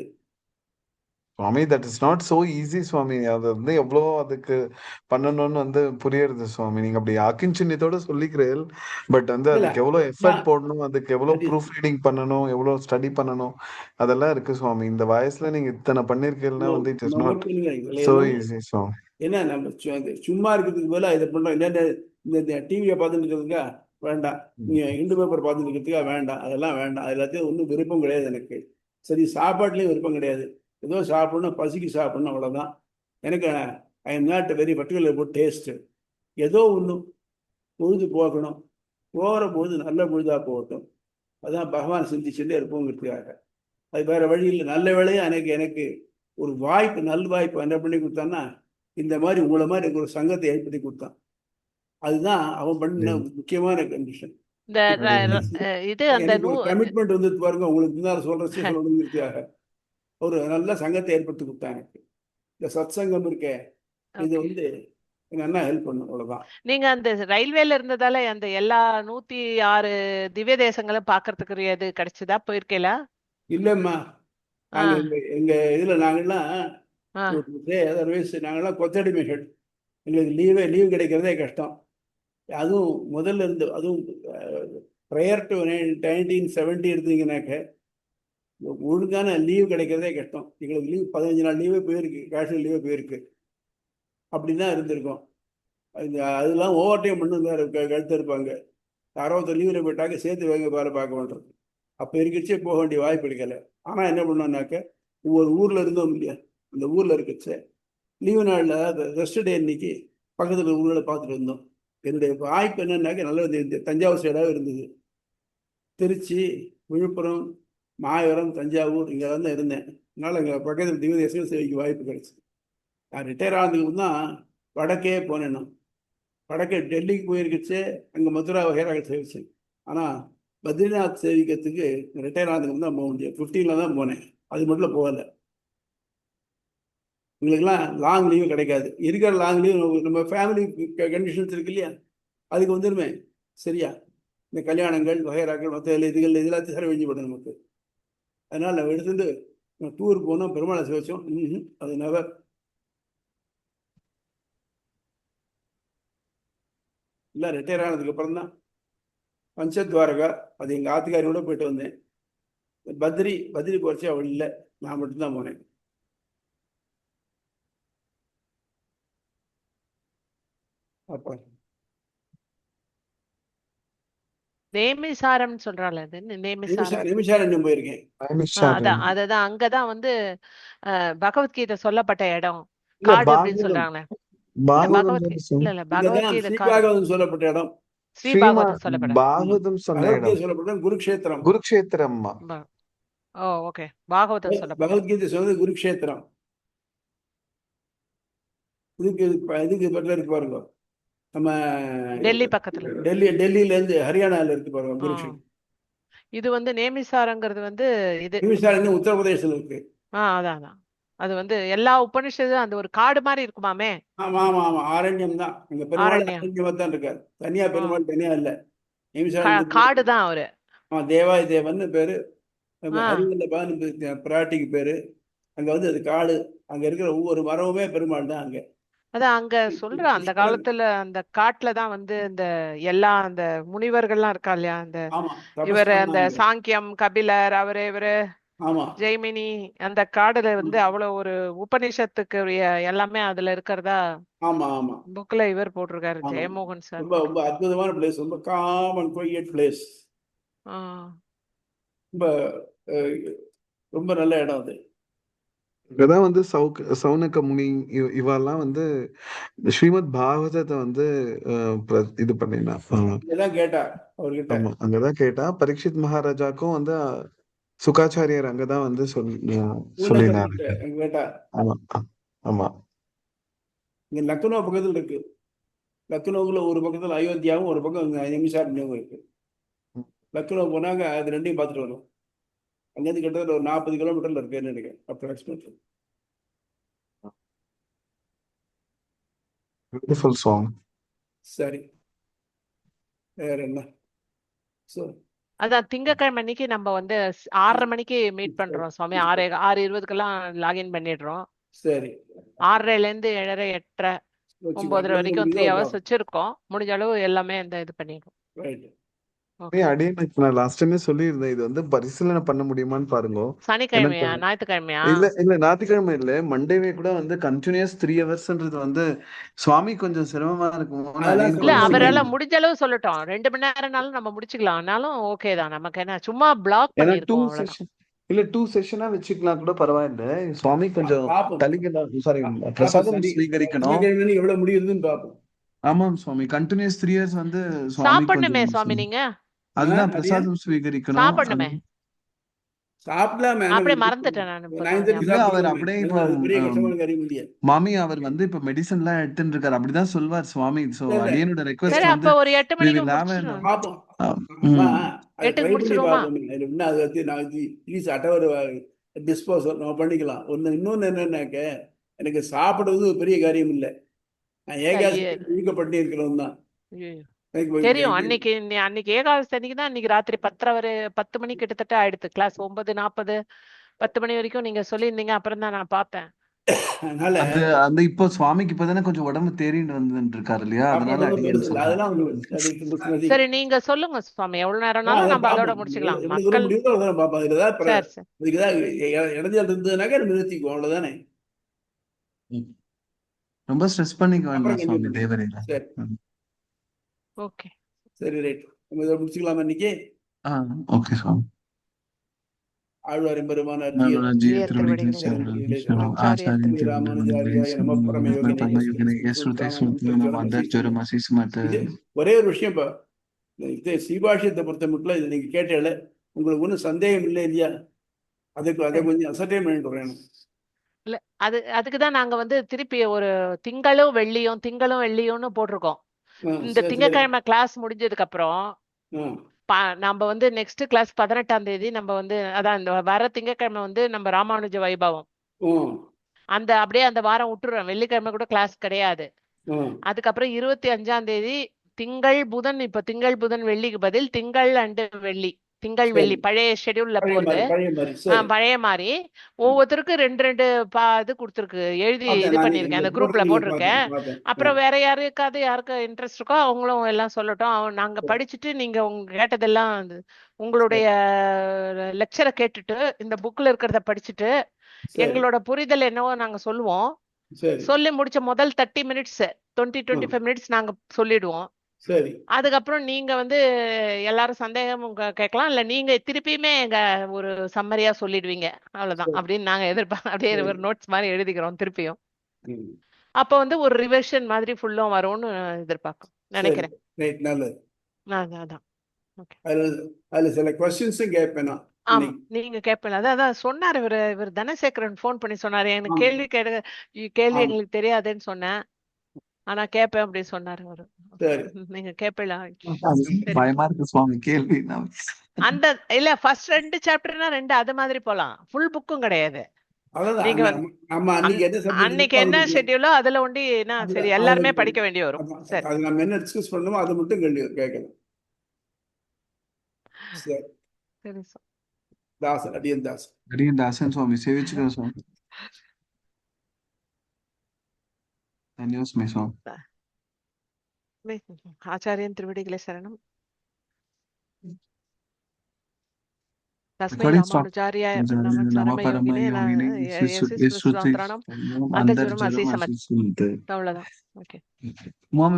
சுவாமி that is not so easy சுவாமி. அது வந்து எவ்வளோ அதுக்கு பண்ணணும்னு வந்து புரியுறது சுவாமி. நீங்க அப்படி அக்கிஞ்சின்யத்தோட சொல்லிக்கிறீர்கள், பட் வந்து அதுக்கு எவ்வளவு எஃபர்ட் போடணும், அதுக்கு எவ்வளவு ப்ரூஃப் ரீடிங் பண்ணணும், எவ்வளவு ஸ்டடி பண்ணணும், அதெல்லாம் இருக்கு சுவாமி. இந்த வயசுல நீங்க இத்தனை பண்ணிருக்கீங்கன்னா வந்து it is not so easy சுவாமி. ஏன்னா நம்ம சும்மா இருக்கிறதுக்கு போல இதை பண்றோம். இல்ல இந்த டிவியை பார்த்துட்டு இருக்கிறதுக்கா வேண்டாம், நீங்க ஹிந்து பேப்பர் பார்த்துட்டு இருக்கிறதுக்கா வேண்டாம், அதெல்லாம் வேண்டாம். எல்லாத்தையும் ஒன்றும் விருப்பம் கிடையாது எனக்கு. சரி, சாப்பாட்டுலயும் விருப்பம் கிடையாது. ஏதோ சாப்பிடணும், பசிக்கு சாப்பிடணும், அவ்வளோதான். எனக்கு I am not very particular about taste. ஏதோ ஒன்றும் பொழுது போகணும், போகிற பொழுது நல்ல பொழுதாக போகட்டும், அதான் பகவான் சிந்திச்சுட்டே இருப்போங்கிறதுக்காக. அது வேற வழி இல்லை. நல்ல வேலையாக எனக்கு ஒரு வாய்ப்பு, நல் வாய்ப்பு என்ன பண்ணி கொடுத்தான்னா இந்த மாதிரி உங்களை மாதிரி ஒரு சங்கத்தை ஏற்படுத்தி கொடுத்தான். அதுதான் அவன் பண்ண முக்கியமான கண்டிஷன். கமிட்மெண்ட் வந்து பாருங்க, உங்களுக்கு முன்னால சொல்றதுக்காக ஒரு நல்ல சங்கத்தை ஏற்படுத்தி கொடுத்தாங்க. இந்த சத் சங்கம் இருக்கே, இது வந்து என்ன ஹெல்ப் பண்ணும், அவ்வளவுதான். நீங்க அந்த ரயில்வேல இருந்ததால அந்த எல்லா 106 திவ்ய தேசங்களும் பாக்குறதுக்கு இது கிடைச்சதா, போயிருக்கேல? இல்லம்மா, நாங்க எங்க இதுல நாங்கெல்லாம் நாங்கெல்லாம் கொத்தடிமைகள். எங்களுக்கு லீவ் கிடைக்கிறதே கஷ்டம். அதுவும் முதல்ல இருந்து, அதுவும் ப்ரையர் டு 1970 இருந்தீங்கன்னாக்க ஒழுங்கான லீவ் கிடைக்கிறதே கஷ்டம். எங்களுக்கு லீவ் 15 நாள் லீவே போயிருக்கு, கேஷுவல் லீவே போயிருக்கு. அப்படிதான் இருந்திருக்கோம். அதெல்லாம் ஓவர் டைம் பண்ணு கழுத்து இருப்பாங்க. யாரோ ஒருத்தர் லீவில் போயிட்டாக்க சேர்த்து வேங்க வேலை பார்க்க மாட்டோம். அப்போ இருக்கச்சே போக வேண்டிய வாய்ப்பு கிடைக்கல. ஆனால் என்ன பண்ணோம்னாக்க ஒவ்வொரு ஊரில் இருந்தோம் இல்லையா, அந்த ஊரில் இருக்கச்சே லீவு நாளில், அதாவது ரெஸ்ட் டே அன்னைக்கு பக்கத்தில் ஊர்களை பார்த்துட்டு இருந்தோம். என்னுடைய வாய்ப்பு என்னன்னாக்க நல்லது, இந்த தஞ்சாவூர் சைடாக இருந்தது. திருச்சி, விழுப்புரம், மாயவரம், தஞ்சாவூர் இங்கெல்லாம் தான் இருந்தேன். அதனால் எங்கள் பக்கத்தில் திவ்ய தேசங்கள் சேவைக்கு வாய்ப்பு கிடைச்சி. நான் ரிட்டையர் ஆனதுக்கு தான் வடக்கே போனேன். நான் வடக்கே டெல்லிக்கு போயிருக்கச்சு, அங்கே மதுரா வகைராக சேவிச்சேன். ஆனால் பத்ரிநாத் சேவிக்கிறதுக்கு ரிட்டையர் ஆனதுக்கு தான் போக முடியும். 15 தான் போனேன், அது மட்டும் போகலை. எங்களுக்கெல்லாம் லாங் லீவு கிடைக்காது. இருக்கிற லாங் லீவ் நம்ம ஃபேமிலி கண்டிஷன்ஸ் இருக்கு இல்லையா, அதுக்கு வந்துடுமே. சரியா, இந்த கல்யாணங்கள் வகைராக்கள் மற்ற இதுகள் எல்லாத்தையும் செலவழிஞ்சு நமக்கு. அதனால் நம்ம எடுத்துட்டு டூர் போனோம், பெருமாளை சேவிச்சோம். அது நெவர். இல்லை, ரிட்டையர் ஆனதுக்கு அப்புறம் தான் பஞ்சத்வாரகா, அது எங்கள் ஆத்துக்காரியோட போயிட்டு வந்தேன். பத்ரி போச்சு, அவள் இல்லை, நான் மட்டும்தான் போனேன். அப்பா நேமிசாரம் சொல்றாள், அது நேமிசாரம். நிமிஷாரண்யம் போயிருக்கேன். அதான் அததான் அங்கதான் வந்து பகவத்கீதை சொல்லப்பட்ட இடம், இல்ல காடு அப்படின்னு பாகவதம் சொல்றாங்களே. பாகவதம் இல்ல இங்கதான் பகவத்கீதை காடு, ஸ்ரீபாகவதம் சொல்லப்பட்ட இடம். ஸ்ரீபாகவதம் சொல்லப்பட பாகவதம் சொன்ன பகவத்கீதை இடம் சொல்லப்பட்ட இடம் குருக்ஷேத்திரம். குருக்ஷேத்திரம்மா. ஓ ஓகே, பாகவதம் சொல்லப்பட்ட பகவத்கீதை சொன்னது குருக்ஷேத்திரம். இதுக்கு பக்கத்துல இருக்கு பாருங்க, நம்ம டெல்லி பக்கத்துல. டெல்லியில இருந்து ஹரியானால இருக்கு பாருங்க குருக்ஷேத்திரம். இது வந்து நேமிசாரங்கிறது வந்து இது நிமிஷாரண்யம் உத்தரப்பிரதேசத்துல இருக்கு. அதான் அதான். அது வந்து எல்லா உபனிஷதும் அந்த ஒரு காடு மாதிரி இருக்குமாமே. ஆமா ஆமா ஆமா, ஆரண்யம் தான். அங்க பெருமாள் ஆரண்யம். ஆரண்யமா தான் இருக்காரு, தனியா பெருமாள் தனியா இல்ல. காடு தான் அவரு. தேவாய் தேவன் பேரு, ஆ. ஹரிவல்லபான்னு பிராட்டிக்கு பேரு. அங்க வந்து அது காடு, அங்க இருக்கிற ஒவ்வொரு மரமுமே பெருமாள் தான் அங்க. அதான் அங்க சொல்ற அந்த காலத்துல அந்த காட்டுல தான் வந்து இந்த எல்லா அந்த முனிவர்கள்லாம் இருக்கா இல்லையா, அந்த ஆமா இவரு தபஸ் அந்த பண்ணாங்க. சாங்கியம், கபிலர், இவரு ஆமா ஜெய்மினி, அந்த காடுல வந்து அவ்வளவு ஒரு உபநிஷத்துக்கு எல்லாமே அதுல இருக்கிறதா ஆமா ஆமா புக்ல இவர் போட்டிருக்காரு, ஆமா. ஜெயமோகன் சார். ரொம்ப ரொம்ப அற்புதமான பிளேஸ், ரொம்ப காம் அண்ட் குவைட் பிளேஸ். ரொம்ப ரொம்ப நல்ல இடம் அது. அங்கதான் வந்து சௌனக முனி இவெல்லாம் வந்து ஸ்ரீமத் பாகவதத்தை வந்து இது பண்ணினா கேட்டா அவர்கிட்ட. ஆமா, அங்கதான் கேட்டா. பரீட்சித் மகாராஜாக்கும் வந்து சுகாச்சாரியர் அங்கதான் வந்து சொல்லினாரு. கேட்டா. ஆமா ஆமா. இங்க லக்னோ பக்கத்துல இருக்கு. லக்னோவுல ஒரு பக்கத்துல அயோத்தியாவும் ஒரு பக்கம் நிமிஷாரண்யமும் இருக்கு. லக்னோ போனாங்க, அது ரெண்டையும் பார்த்துட்டு வரும். அங்கேருந்து கிட்டத்தட்ட ஒரு 40 கிலோமீட்டர்ல இருக்குன்னு நினைக்கிறேன், அப்ராக்சிமேட்லி. Beautiful song. சரி, வேற என்ன? அதான் திங்கட்கிழமை அன்னைக்கு நம்ம வந்து 6:30 மணிக்கு மீட் பண்றோம் சுவாமி. 6:20க்கெல்லாம் லாகின் பண்ணிடுறோம். சரி, 6:30ல இருந்து 7:30 8:30 9:30 வரைக்கும் 3 ஹவர்ஸ் வச்சிருக்கோம். முடிஞ்ச அளவு எல்லாமே இந்த இது பண்ணிடுவோம். நான் லாஸ்ட் டைமே சொல்லியிருந்தேன், இது வந்து பரிசீலனை பண்ண முடியுமான்னு பாருங்க. சனிக்கிழமையா ஞாயிற்றுக்கிழமையா? இல்ல ஞாயிற்றுக்கிழமை இல்ல, மண்டேவே கூட வந்து கண்டினியூஸ் 3 ஹவர்ஸ்ன்றது வந்து சுவாமி கொஞ்சம் சிரமமா இருக்கும். இல்ல அவரால முடிஞ்ச அளவு சொல்லட்டும், 2 மணி நேரம்னாலும் நம்ம முடிச்சுக்கலாம், ஆனாலும் ஓகே தான். நமக்கு என்ன சும்மா பிளாக் பண்ணிருக்கோம் அவ்வளவுதான். இல்ல 2 செஷனா வச்சுக்கலாம் கூட பரவாயில்ல. சுவாமி கொஞ்சம் தலிக்கலாம், சாரி பிரசாதம் ஸ்வீகரிக்கணும், எவ்வளவு முடியுதுன்னு பாப்போம். ஆமாம் சுவாமி, கண்டினியூஸ் 3 இயர்ஸ் வந்து சாப்பிடணுமே சுவாமி. நீங்க அதுதான் பிரசாதம் ஸ்வீகரிக்கணும். சாப்பிடணுமே. அப்படியே மறந்துட்டேன் அவர் அப்படியே மாமி அவர் வந்து இப்ப மெடிசன் எல்லாம் எடுத்துட்டு இருக்காரு, அப்படிதான் சொல்வார் சுவாமி. சோ அடியனோட ரெக்வெஸ்ட் வந்து ஒரு 8 மணிக்கு முடிச்சிடுவோமா? டிஸ்போசல் நம்ம பண்ணிக்கலாம். இன்னொன்னு என்னன்னாக்க, எனக்கு சாப்பிடுறது பெரிய காரியம் இல்லை, நான் ஏகாதசி இருக்கிறவன் தான். தெரியும். அன்னைக்கு ஏகாதசி அன்னைக்கு தான், அன்னைக்கு ராத்திரி 10 மணி கிட்டத்தட்ட ஆயிடுத்து. கிளாஸ் 9:40 10 மணி வரைக்கும் நீங்க சொல்லியிருந்தீங்க. அப்புறம் தான் நான் பார்த்தேன். அந்த இப்போ சுவாமிக்கு இப்பதானே கொஞ்சம் உடம்பு தேறின்னு வந்துட்டு இருக்காரு இல்லையா, அதனால சரி நீங்க சொல்லுங்க சுவாமி, எவ்வளவு நேரம்னாலும் நம்ம அதோட முடிச்சுக்கலாம். மக்கள் இடைஞ்சல் இருந்ததுனாக்க நிறுத்திக்குவோம், அவ்வளவுதானே. ரொம்ப ஸ்ட்ரெஸ் பண்ணிக்க வேண்டாம் சுவாமி, தேவரீரா. ஓகே சரி, ரைட், நம்ம இதை முடிச்சுக்கலாமா இன்னைக்கு? ஓகே சுவாமி. ஆழ்வாரின் பெருமான ஒரே ஒரு விஷயம், இப்ப சீபாஷியத்தை பொறுத்த மட்டும் இதை நீங்க கேட்டால உங்களுக்கு ஒன்றும் சந்தேகம் இல்லை இல்லையா? அதை கொஞ்சம் அசர்டைன் பண்ணிட்டு வரேன். இல்ல அதுக்குதான் நாங்க வந்து திருப்பி ஒரு திங்களும் வெள்ளியும்னு போட்டிருக்கோம். இந்த திங்கட்கிழமை கிளாஸ் முடிஞ்சதுக்கு அப்புறம் நம்ம வந்து நெக்ஸ்ட் கிளாஸ் 18ஆம் தேதி நம்ம வந்து அதான் இந்த வர திங்கட்கிழமை வந்து நம்ம ராமானுஜ வைபவம் அந்த அப்படியே அந்த வாரம் விட்டுறோம். வெள்ளிக்கிழமை கூட கிளாஸ் கிடையாது. அதுக்கப்புறம் 25ஆம் தேதி திங்கள் புதன், இப்ப திங்கள் புதன் வெள்ளிக்கு பதில் திங்கள் அண்டு வெள்ளி, திங்கள் சரி. வெள்ளி பழைய ஷெட்யூல்ல பழைய போகுது. மாதிரி பழைய மாதிரி சரி. பழைய மாதிரி ஒவ்வொருத்தருக்கும் 2 இது கொடுத்துருக்கு, எழுதி பார்த்தேன் இது நான் பண்ணிருக்கேன், அந்த இந்த குரூப்ல போர்ட்டல் போட்டிருக்கேன். பார்த்தேன். அப்புறம் வேற யாருக்கு இன்ட்ரெஸ்ட் இருக்கோ அவங்களும் எல்லாம் சொல்லட்டும். நாங்க படிச்சுட்டு நீங்க உங்க கேட்டதெல்லாம் உங்களுடைய லெக்சரை கேட்டுட்டு இந்த புக்ல இருக்கிறத படிச்சுட்டு சரி எங்களோட புரிதல் என்னவோ நாங்க சொல்லுவோம். சரி சொல்லி முடிச்ச முதல் 30 மினிட்ஸ் 20-25 மினிட்ஸ் நாங்க சொல்லிடுவோம். சரி அதுக்கப்புறம் நீங்க எல்லாரும் சந்தேகம் கேட்கலாம், இல்ல நீங்க திருப்பியுமே எங்க ஒரு சம்மரியா சொல்லிடுவீங்க, அவ்வளவுதான் சரி. அப்படின்னு நாங்க அப்படியே சரி. ஒரு நோட்ஸ் மாதிரி எழுதிக்கிறோம் திருப்பியும். ம். அப்ப ஒரு ரிவிஷன் மாதிரி ஃபுல்லும் வரும்னு எதிர்பார்க்கும் சரி நினைக்கிறேன். ரைட் நல்லது. அதான் ஓகே. அதுல சில கொஸ்டின்ஸும் கேட்பேன் நான் ஆமா இன்னைக்கு. நீங்க கேட்பீங்க. அதான் சொன்னாரு இவர் தனசேகரன் ஃபோன் பண்ணி சொன்னாரு, எனக்கு ஆமா. கேள்வி ஆமா. எங்களுக்கு தெரியாதுன்னு சொன்னேன், ஆனா கேட்பேன் அப்படின்னு சொன்னாரு அவரு. சரி நீங்க கேட்பீங்களா? பயமா இருக்கு சுவாமி கேள்வி. அந்த இல்ல ஃபர்ஸ்ட் 2 சாப்டர்னா 2 அது மாதிரி போலாம், ஃபுல் புக்கும் கிடையாது. அதான் நீங்க நம்ம அன்னைக்கு என்ன சப்ஜெக்ட் அன்னைக்கு என்ன ஷெட்யூலோ அதுல சரி எல்லாருமே படிக்க வேண்டிய வரும். சரி அது நம்ம என்ன டிஸ்கஸ் பண்ணணுமோ அதை மட்டும் கேட்கணும். சரி சரி தாசன் அடியன் தாசன். அடியன் தாசன் சுவாமி சேவிச்சுக்கோ சுவாமி. தன்யோஸ்மே சுவாமி. ஆச்சாரியன் திருவடிகளே சரணம். தஸ்மை Recording stop. ராமானுஜாரியாய நம பரம யோகினே யோகினே யேசுஸ்ருதாந்தராணம் அந்த அந்தர்ஜுனம் அசீசமத். அவ்வளவுதான். ஓகே. முகாம்